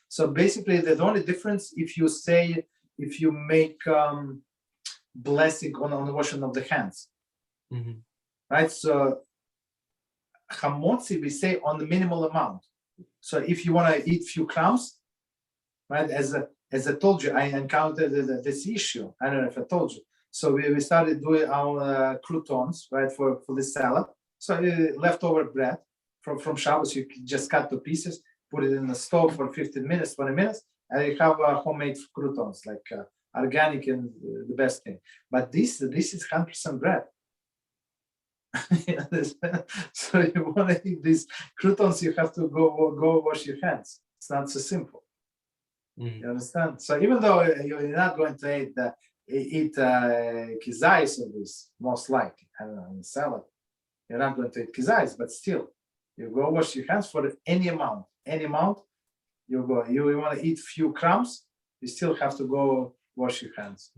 So basically, the only difference if you make blessing on the washing of the hands, right? So hamotzi we say on the minimal amount. So if you want to eat few crumbs, right? As I told you, I encountered this issue. I don't know if I told you. So we started doing our croutons, right, for this salad. So leftover bread from Shabbat, you can just cut to pieces, put it in the stove for 15 minutes, 20 minutes, and you have homemade croutons, like organic and the best thing. But this is 100% bread. So you want to eat these croutons, you have to go wash your hands. It's not so simple. You understand? So even though you're not going to eat kizayis of this, most likely, I don't know, in salad, you're not going to eat kizayis, but still, you go wash your hands for any amount. You go. You want to eat few crumbs, you still have to go wash your hands.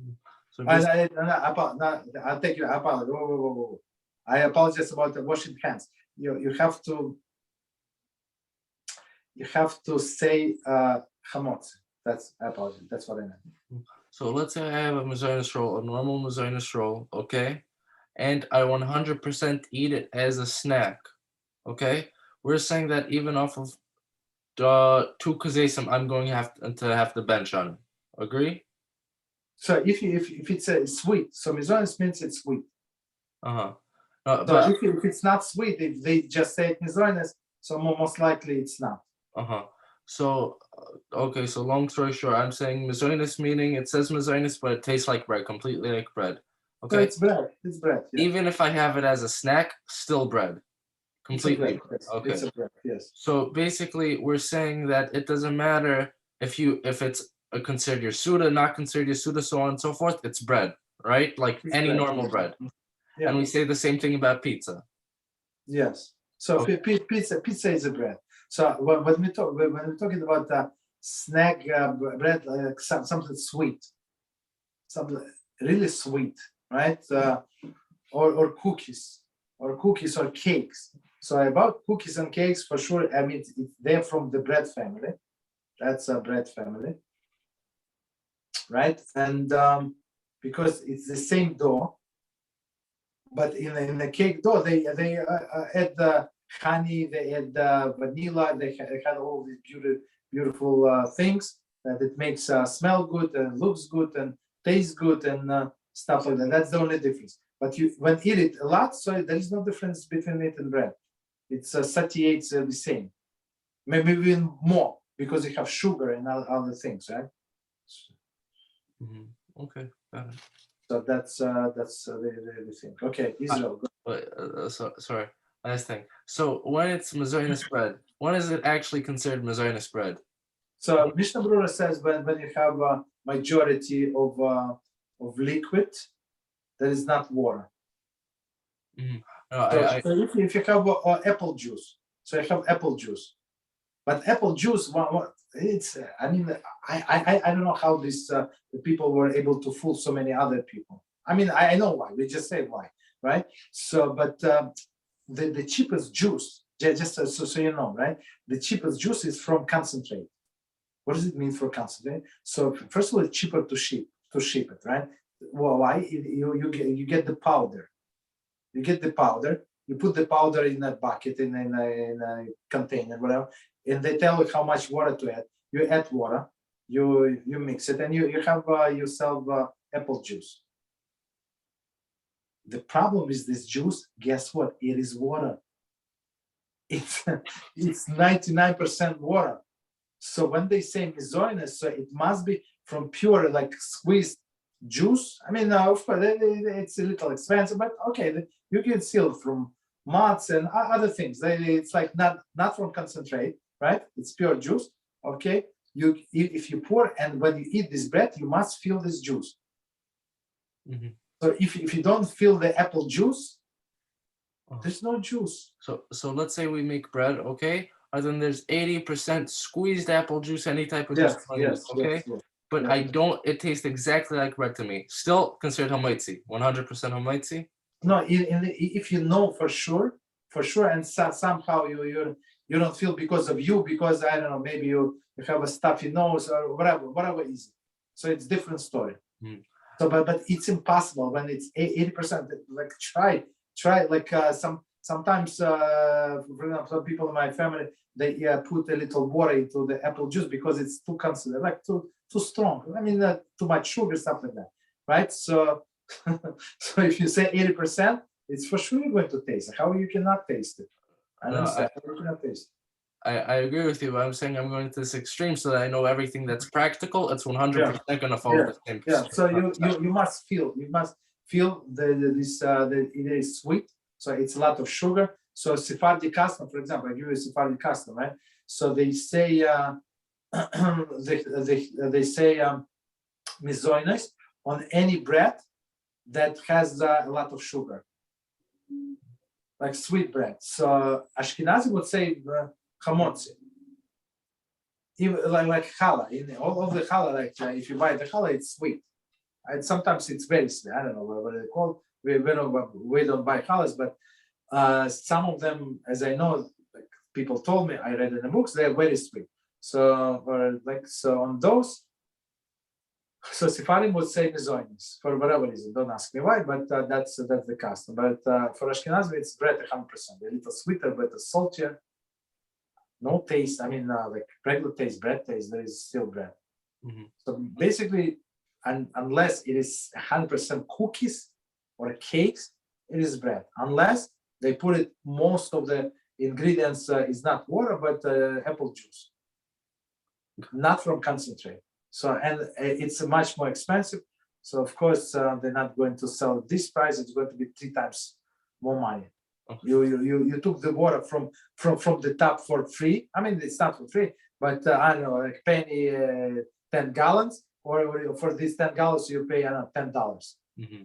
So I'll take you. I apologize about the washing hands. You have to say chamotz. I apologize. That's what I meant. So let's say I have a mizonos roll, a normal mizonos roll, okay, and I 100% eat it as a snack, okay. We're saying that even off of the 2 kazesim, I'm going to have to bench on it. Agree? So if it's sweet, so mizonos means it's sweet. So but if it's not sweet, if they just say mizonos, so most likely it's not. So okay, so long story short, I'm saying mizonos meaning it says mizonos, but it tastes like bread, completely like bread. Okay, so it's bread. It's bread. Yeah. Even if I have it as a snack, still bread. Completely. Bread, yes. Okay. It's a bread, yes. So basically, we're saying that it doesn't matter if it's considered your Suda, not considered your Suda, so on and so forth. It's bread, right? Like it's any bread, normal bread. Yeah. And we say the same thing about pizza. Yes. So okay. Pizza is a bread. So when we're talking about snack bread, something sweet, something really sweet, right? Or cookies or cakes. So about cookies and cakes, for sure, I mean, they're from the bread family. That's a bread family, right? And because it's the same dough, but in the cake dough, they add the honey, they add vanilla, they had all these beautiful things that it makes smell good and looks good and tastes good and stuff like that. That's the only difference. But when you eat it a lot, so there is no difference between it and bread. It's satiates the same, maybe even more because you have sugar and other things, right? Okay, got it. So that's the thing. Okay, Israel. Sorry, last thing. So when it's Mazoinus bread, when is it actually considered Mazoinus bread? So Mishnah Berurah says when you have a majority of liquid that is not water. No, So if you have apple juice, so you have apple juice, but apple juice, it's I mean I don't know how this the people were able to fool so many other people. I mean I know why. We just say why, right? So but the cheapest juice, just so you know, right? The cheapest juice is from concentrate. What does it mean for concentrate? So first of all, it's cheaper to ship it, right? Well, why? You get the powder. You get the powder. You put the powder in a bucket, in a container, whatever, and they tell you how much water to add. You add water, you mix it, and you have yourself apple juice. The problem is this juice. Guess what? It is water. It's 99% water. So when they say mizoinus, so it must be from pure, like squeezed juice. I mean, of course, it's a little expensive, but okay, you can steal from mats and other things. It's like not from concentrate, right? It's pure juice. Okay, if you pour and when you eat this bread, you must feel this juice. Mm-hmm. So if you don't feel the apple juice, there's no juice. So let's say we make bread, okay? And then there's 80% squeezed apple juice, any type of juice, okay? But I don't. It tastes exactly like bread to me. Still considered hamaitzi, 100% hamaitzi. No, if you know for sure, and somehow you don't feel because I don't know, maybe you have a stuffy nose or whatever is it. So it's different story. So but it's impossible when it's 80%. Like try like sometimes for example, some people in my family they put a little water into the apple juice because it's too concentrated, like too strong. I mean too much sugar, stuff like that, right? So so if you say 80%, it's for sure going to taste. How you cannot taste it? I cannot taste it. I agree with you, but I'm saying I'm going to this extreme so that I know everything that's practical. It's 100% going to follow the same. Yeah. So you must feel that it is sweet. So it's a lot of sugar. So Sephardi custom, for example, I give you a Sephardi custom, right? So they say they say mizoinus on any bread that has a lot of sugar, like sweet bread. So Ashkenazi would say chamotzi. Even like challah, in all of the challah, like if you buy the challah, it's sweet. And sometimes it's very sweet. I don't know what they call. We don't buy challahs, but some of them, as I know, like people told me, I read in the books, they're very sweet. So on those, so Sephardim would say mizoinus for whatever reason. Don't ask me why, but that's the custom. But for Ashkenazi, it's bread 100%. A little sweeter, but saltier. No taste. I mean, like regular taste, bread taste. There is still bread. Mm-hmm. So basically, unless it is 100% cookies or cakes, it is bread. Unless they put it, most of the ingredients is not water but apple juice, not from concentrate. So and it's much more expensive. So of course they're not going to sell at this price. It's going to be 3 times more money. You took the water from the tap for free. I mean, it's not for free, but I don't know, like penny 10 gallons, or for these 10 gallons you pay $10. Mm-hmm.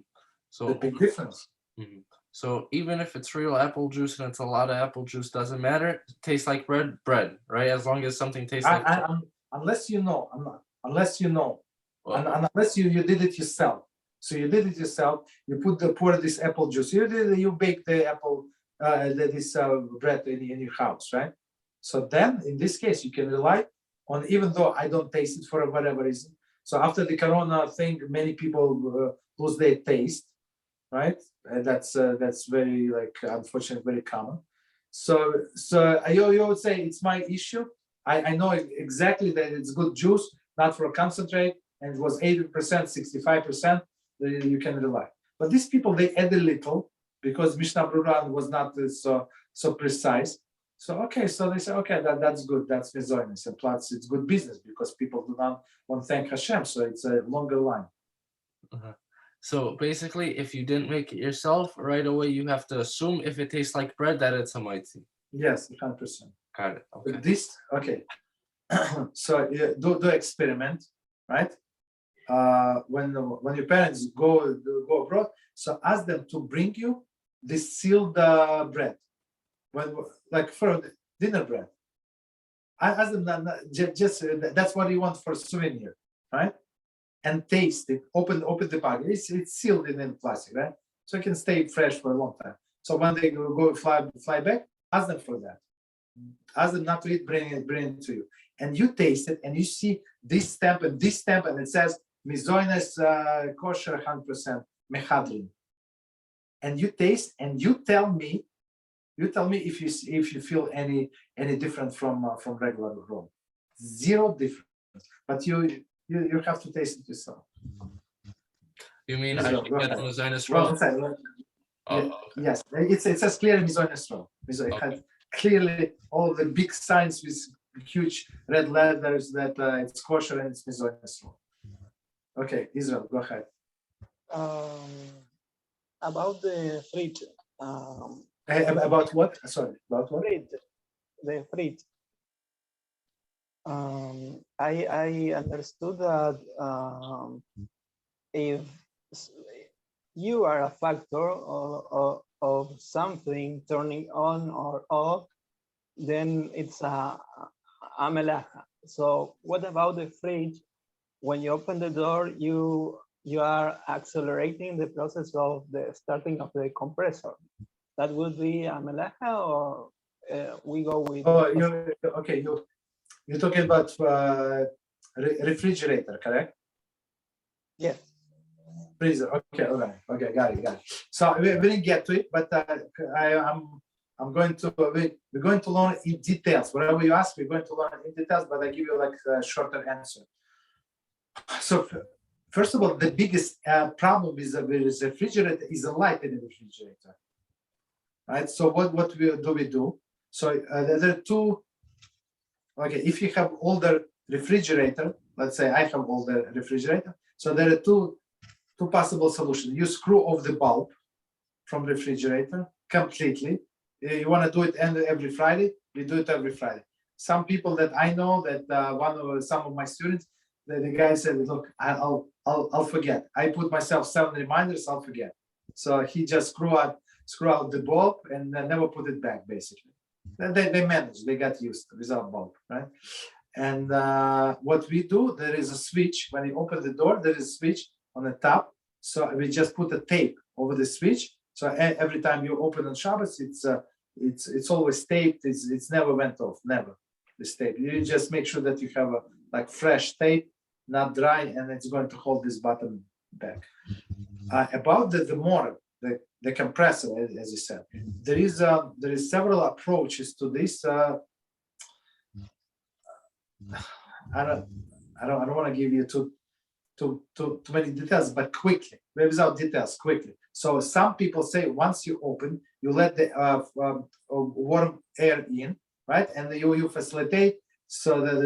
So the big difference. Mm-hmm. So even if it's real apple juice and it's a lot of apple juice, doesn't matter. It tastes like bread, right? As long as something tastes like unless you know, and unless you did it yourself. So you did it yourself. You pour this apple juice. You bake the apple this bread in your house, right? So then in this case you can rely on, even though I don't taste it for whatever reason. So after the corona thing, many people lose their taste, right? And that's very, like, unfortunately very common. So you would say it's my issue. I know exactly that it's good juice, not for concentrate, and it was 80%, 65%. You can rely. But these people, they add a little because Mishnah Berurah was not so precise. So okay, so they say, okay, that's good, that's mizoinus, and plus it's good business because people do not want to thank HaShem, so it's a longer line. Uh-huh. So basically, if you didn't make it yourself, right away you have to assume if it tastes like bread that it's a mighty. Yes, 100%. Got it. Okay. This, okay. So do experiment, right? When your parents go abroad, so ask them to bring you this sealed bread, when like for dinner bread. I ask them just that's what you want for souvenir, right? And taste it. Open the package. It's sealed in plastic, right? So it can stay fresh for a long time. So when they go fly back, ask them for that. Ask them not to eat, bring it to you, and you taste it, and you see this stamp, and it says Mizoines kosher 100% mechadrin, and you taste, and you tell me if you feel any different from regular roll. Zero difference, but you have to taste it yourself. You mean I should get a Zionist Well, roll? yes, it says clearly Mizoines roll. It has clearly all the big signs with huge red letters that it's kosher and it's Mizoines roll. Okay, Israel, go ahead. About the fridge. About what? Sorry, about what? The fridge. I understood that if you are a factor of something turning on or off, then it's a melacha. So what about the fridge? When you open the door, you are accelerating the process of the starting of the compressor. That would be a melacha, or we go with. Oh, you're talking about refrigerator, correct? Yes. Freezer. Okay, all right. Okay, got it. So we didn't get to it, but I'm going to we're going to learn in details. Whatever you ask, we're going to learn in details, but I give you like a shorter answer. So first of all, the biggest problem with the refrigerator is the light in the refrigerator, right? So what we do? So there are two. Okay, if you have older refrigerator, let's say I have older refrigerator, so there are two possible solutions. You screw off the bulb from refrigerator completely. You want to do it every Friday, you do it every Friday. Some people that I know, that some of my students, the guy said, look, I'll forget. I put myself 7 reminders, I'll forget. So he just screw out the bulb and never put it back, basically. They managed, they got used without bulb, right? And what we do, there is a switch. When you open the door, there is a switch on the top. So we just put a tape over the switch. So every time you open on Shabbat, it's always taped. It's never went off, never. This tape. You just make sure that you have a like fresh tape, not dry, and it's going to hold this button back. About the motor, the compressor, as you said, there is several approaches to this. I don't want to give you too many details, but quickly, without details, quickly. So some people say once you open, you let the warm air in, right, and you facilitate so that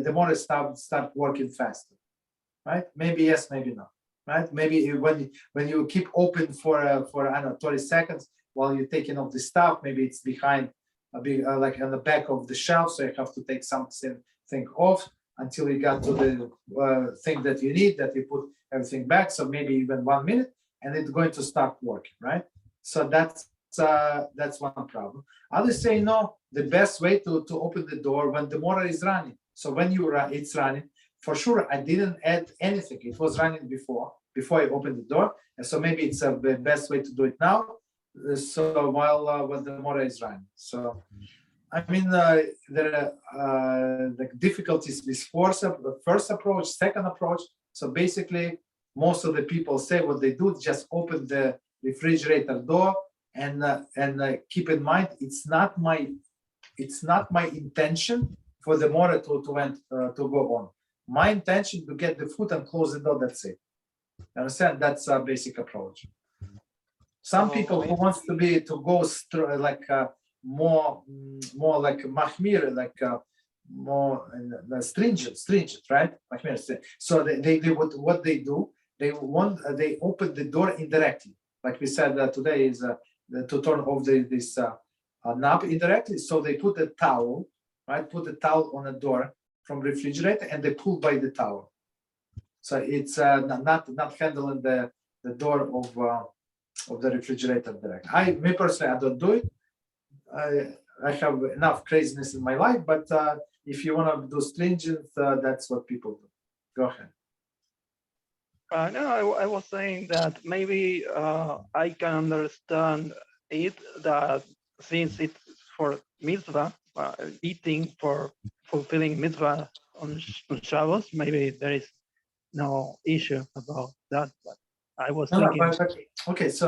the motor start working faster, right? Maybe yes, maybe no, right? Maybe when you keep open for I don't know 20 seconds while you're taking off the stuff, maybe it's behind like on the back of the shelf, so you have to take something off until you got to the thing that you need, that you put everything back. So maybe even 1 minute, and it's going to start working, right? So that's one problem. Others say no, the best way to open the door when the motor is running. So when it's running, for sure I didn't add anything. It was running before I opened the door, and so maybe it's the best way to do it now. So while when the motor is running. So I mean, there are the difficulties with first approach, second approach. So basically, most of the people say what they do, just open the refrigerator door and keep in mind, it's not my intention for the motor to go on. My intention to get the food and close the door. That's it. Understand? That's a basic approach. Some people who wants to go like more like mahmir, like more stringent, right? So they what they do, they open the door indirectly. Like we said today is to turn off this knob indirectly. So they put a towel, right? Put a towel on a door from refrigerator, and they pull by the towel. So it's not handling the door of the refrigerator direct. Me personally, I don't do it. I have enough craziness in my life, but if you want to do stringent, that's what people do. Go ahead. No, I was saying that maybe I can understand it, that since it's for mitzvah, eating for fulfilling mitzvah on Shabbos, maybe there is no issue about that. But I was thinking. Okay, so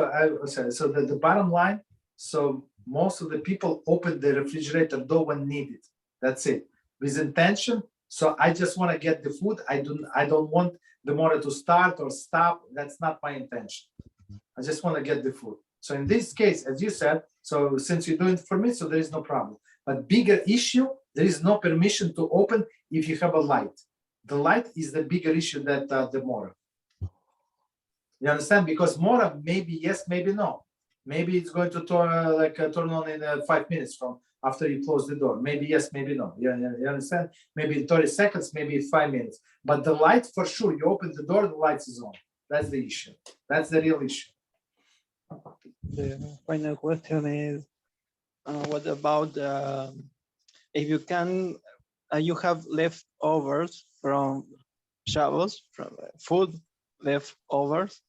so the bottom line, so most of the people open the refrigerator door when needed. That's it, with intention. So I just want to get the food. I don't want the motor to start or stop. That's not my intention. I just want to get the food. So in this case, as you said, so since you're doing it for me, so there is no problem. But bigger issue, there is no permission to open if you have a light. The light is the bigger issue that the motor. You understand? Because motor, maybe yes, maybe no. Maybe it's going to turn on in 5 minutes from after you close the door. Maybe yes, maybe no. You understand? Maybe 30 seconds, maybe 5 minutes. But the light, for sure, you open the door, the light is on. That's the issue. That's the real issue. The final question is, what about if you can, you have leftovers from Shabbos, from food leftovers,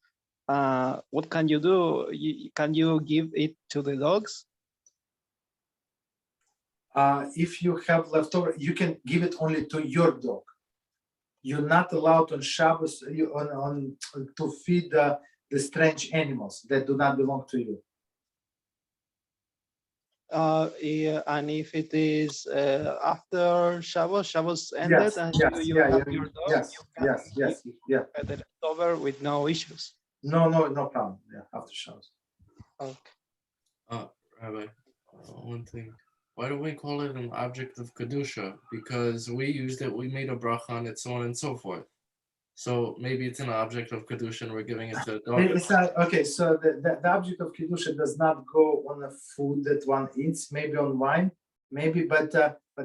what can you do? Can you give it to the dogs? If you have leftover, you can give it only to your dog. You're not allowed on Shabbos to feed the strange animals that do not belong to you. Yeah, and if it is after Shabbos ended, Yes, and yes, you yeah, have your dog, yes, you can yes, yeah. give it over with no issues. No problem. Yeah, after Shabbos. Okay. Rabbi, one thing. Why do we call it an object of Kedusha? Because we used it, we made a bracha on it, so on and so forth. So maybe it's an object of Kedusha and we're giving it to a dog. It's not, okay, so the object of Kedusha does not go on a food that one eats, maybe on wine, maybe, but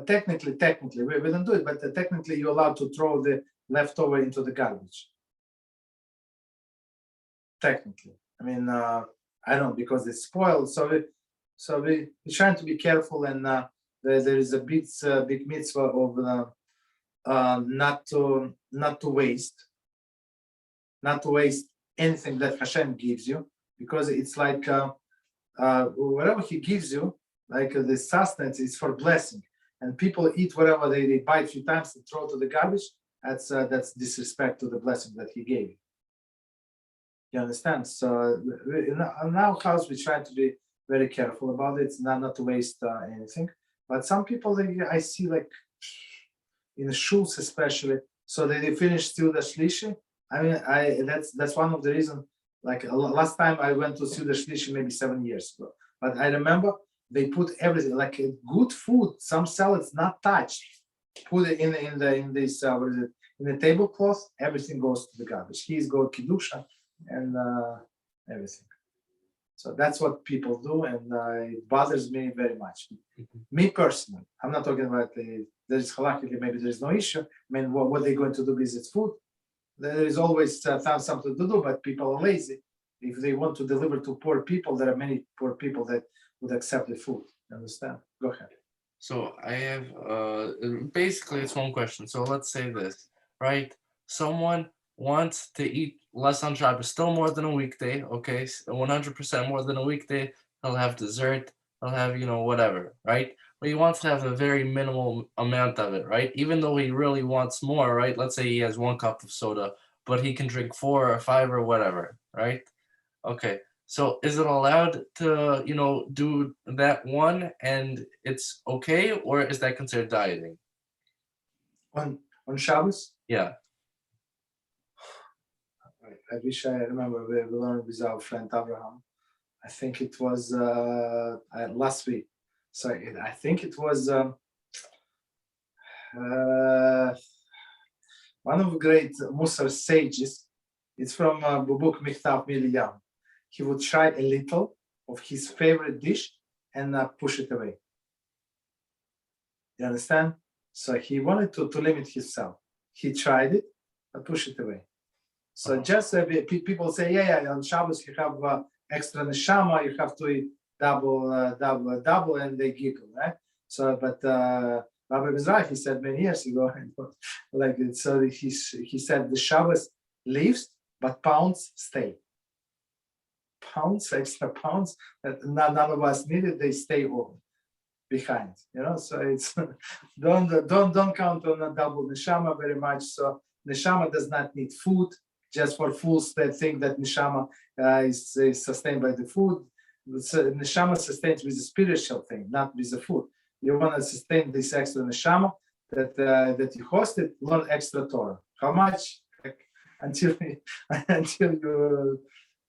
technically, we don't do it, but technically you're allowed to throw the leftover into the garbage. Technically. I mean, I don't know, because it's spoiled, so we're trying to be careful, and there is a big mitzvah of not to waste anything that HaShem gives you, because it's like whatever He gives you, like the sustenance is for blessing, and people eat whatever they buy a few times and throw to the garbage. That's disrespect to the blessing that He gave you. You understand? So in our house, we try to be very careful about it, not to waste anything. But some people, I see, like in the shuls especially, so they finish still the shlishi. I mean, that's one of the reasons. Like last time I went to Suda Shlishi maybe 7 years ago, but I remember they put everything, like good food, some salads not touched, put it in this what is it, in the tablecloth. Everything goes to the garbage. He's got kiddusha and everything. So that's what people do, and it bothers me very much. Me personally, I'm not talking about there is halachically, maybe there is no issue. I mean, what they're going to do is it's food. There is always something to do, but people are lazy. If they want to deliver to poor people, there are many poor people that would accept the food. You understand? Go ahead. So I have basically it's one question. So let's say this, right? Someone wants to eat less on Shabbos, still more than a weekday, okay? 100% more than a weekday. He'll have dessert, he'll have, whatever, right? But he wants to have a very minimal amount of it, right? Even though he really wants more, right? Let's say he has 1 cup of soda, but he can drink 4 or 5 or whatever, right? Okay. So is it allowed to, do that one and it's okay, or is that considered dieting? On Shabbos? Yeah. I wish I remember we learned with our friend Abraham. I think it was last week. So I think it was one of the great Musar sages. It's from the book Michtav Milyam. He would try a little of his favorite dish and push it away. You understand? So he wanted to limit himself. He tried it and pushed it away. So just people say, yeah, on Shabbos you have extra neshama, you have to eat double, and they giggle, right? So, but Rabbi Mizrahi said many years ago, like so he said the Shabbos leaves, but pounds stay. Pounds, extra pounds that none of us needed, they stay home behind. So it's don't count on a double neshama very much. So neshama does not need food. Just for fools that think that neshama is sustained by the food. Neshama sustains with a spiritual thing, not with the food. You want to sustain this extra neshama that you hosted, learn extra Torah. How much? Until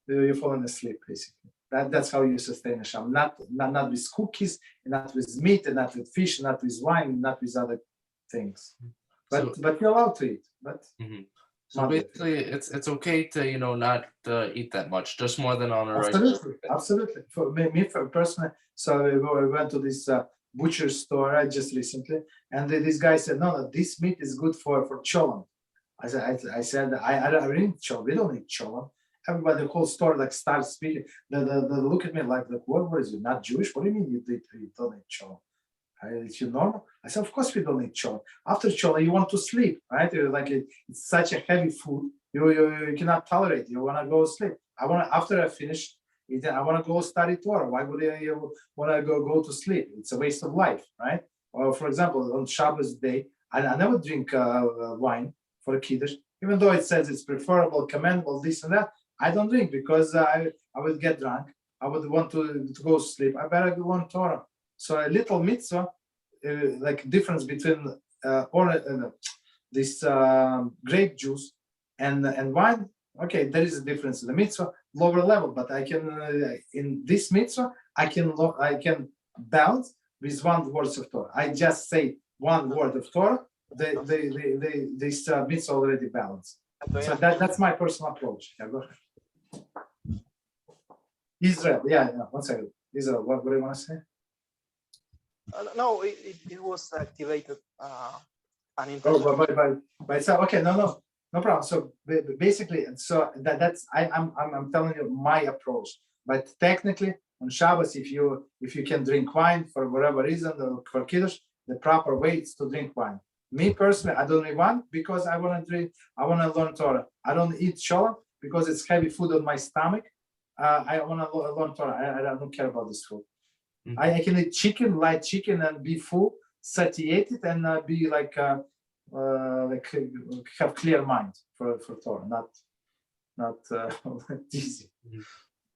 you're falling asleep, basically. That's how you sustain neshama. Not with cookies, not with meat, and not with fish, not with wine, not with other things. But you're allowed to eat. But so basically, it's okay to not eat that much, just more than on a absolutely. For me personally, so we went to this butcher store just recently, and this guy said, no, this meat is good for cholent. I said I don't eat cholent. We don't eat cholent. Everybody, the whole store like starts speaking. They look at me like what is it? Not Jewish? What do you mean you don't eat cholent? It's normal. I said, of course we don't eat cholent. After cholent, you want to sleep, right? It's such a heavy food. You cannot tolerate. You want to go sleep. After I finish eating, I want to go study Torah. Why would you want to go to sleep? It's a waste of life, right? Or for example, on Shabbos day, I never drink wine for a kiddush, even though it says it's preferable, commendable, this and that. I don't drink because I would get drunk. I would want to go sleep. I better learn Torah. So a little mitzvah, like difference between this grape juice and wine. Okay, there is a difference in the mitzvah, lower level, but I can in this mitzvah I can balance with one word of Torah. I just say one word of Torah. This mitzvah already balanced. So that's my personal approach. Yeah, go ahead. Israel, yeah. 1 second. Israel, what do you want to say? No, it was activated. By itself. Okay, no problem. So basically, so that's I'm telling you my approach. But technically, on Shabbos, if you can drink wine for whatever reason, or for kiddush, the proper way is to drink wine. Me personally, I don't drink wine because I want to drink. I want to learn Torah. I don't eat sholem because it's heavy food on my stomach. I want to learn Torah. I don't care about this food. I can eat chicken, light chicken, and be full, satiated, and be like have clear mind for Torah, not easy.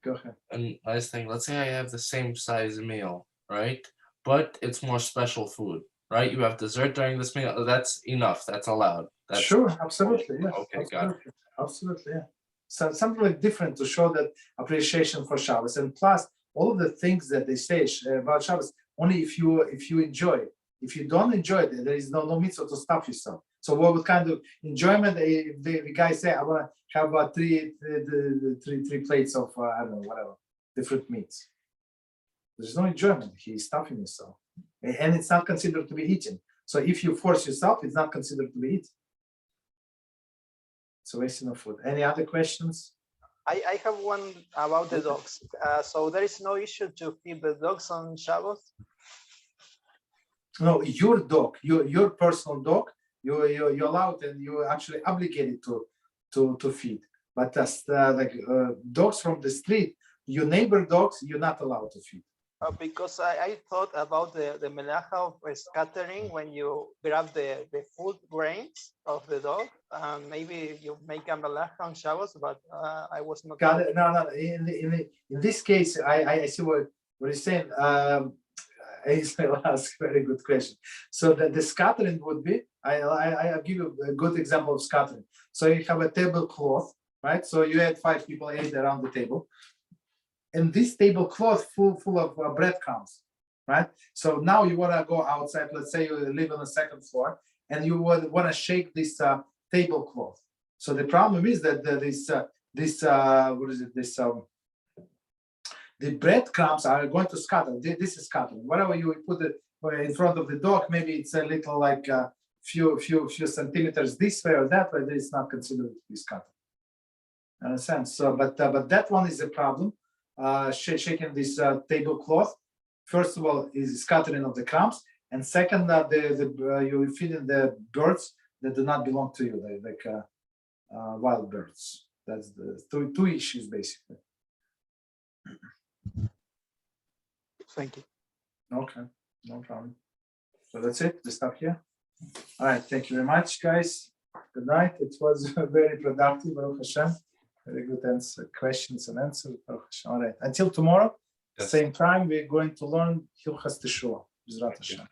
Go ahead. And I was thinking, let's say I have the same size meal, right? But it's more special food, right? You have dessert during this meal. That's enough. That's allowed. That's sure, absolutely. Yes. Okay, got it. Absolutely, yeah. So something like different to show that appreciation for Shabbos, and plus all of the things that they say about Shabbos, only if you enjoy it. If you don't enjoy it, there is no mitzvah to stop yourself. So what kind of enjoyment the guy say, I want to have three plates of I don't know, whatever, different meats. There's no enjoyment. He's stuffing himself, and it's not considered to be eating. So if you force yourself, it's not considered to be eating. It's a wasting of food. Any other questions? I have one about the dogs. So there is no issue to feed the dogs on Shabbat? No, your dog, your personal dog, you're allowed and you're actually obligated to feed. But dogs from the street, your neighbor dogs, you're not allowed to feed. Because I thought about the melacha of scattering when you grab the food grains of the dog, and maybe you make a melacha on Shabbos, but I was not. Got it. No. In this case, I see what you're saying. Israel asked a very good question. So the scattering would be, I'll give you a good example of scattering. So you have a tablecloth, right? So you had 5 people ate around the table. And this tablecloth full of breadcrumbs, right? So now you want to go outside. Let's say you live on the 2nd floor, and you would want to shake this tablecloth. So the problem is that the breadcrumbs are going to scatter. This is scattering. Whatever you put it in front of the dog, maybe it's a little like a few centimeters this way or that way. That is not considered to be scattering. Understand? So, but that one is a problem. Shaking this tablecloth, first of all, is scattering of the crumbs, and second, you feed in the birds that do not belong to you, like wild birds. That's the two issues basically. Thank you. Okay, no problem. So that's it. We stop here. All right. Thank you very much, guys. Good night. It was very productive. Baruch HaShem. Very good questions and answers. Baruch HaShem. All right. Until tomorrow, Yes. same time, we're going to learn Hilchas Teshuvah. B'ezrat Hashem.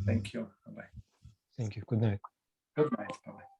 Thank you. Bye-bye. Thank you. Good night. Good night. Bye-bye.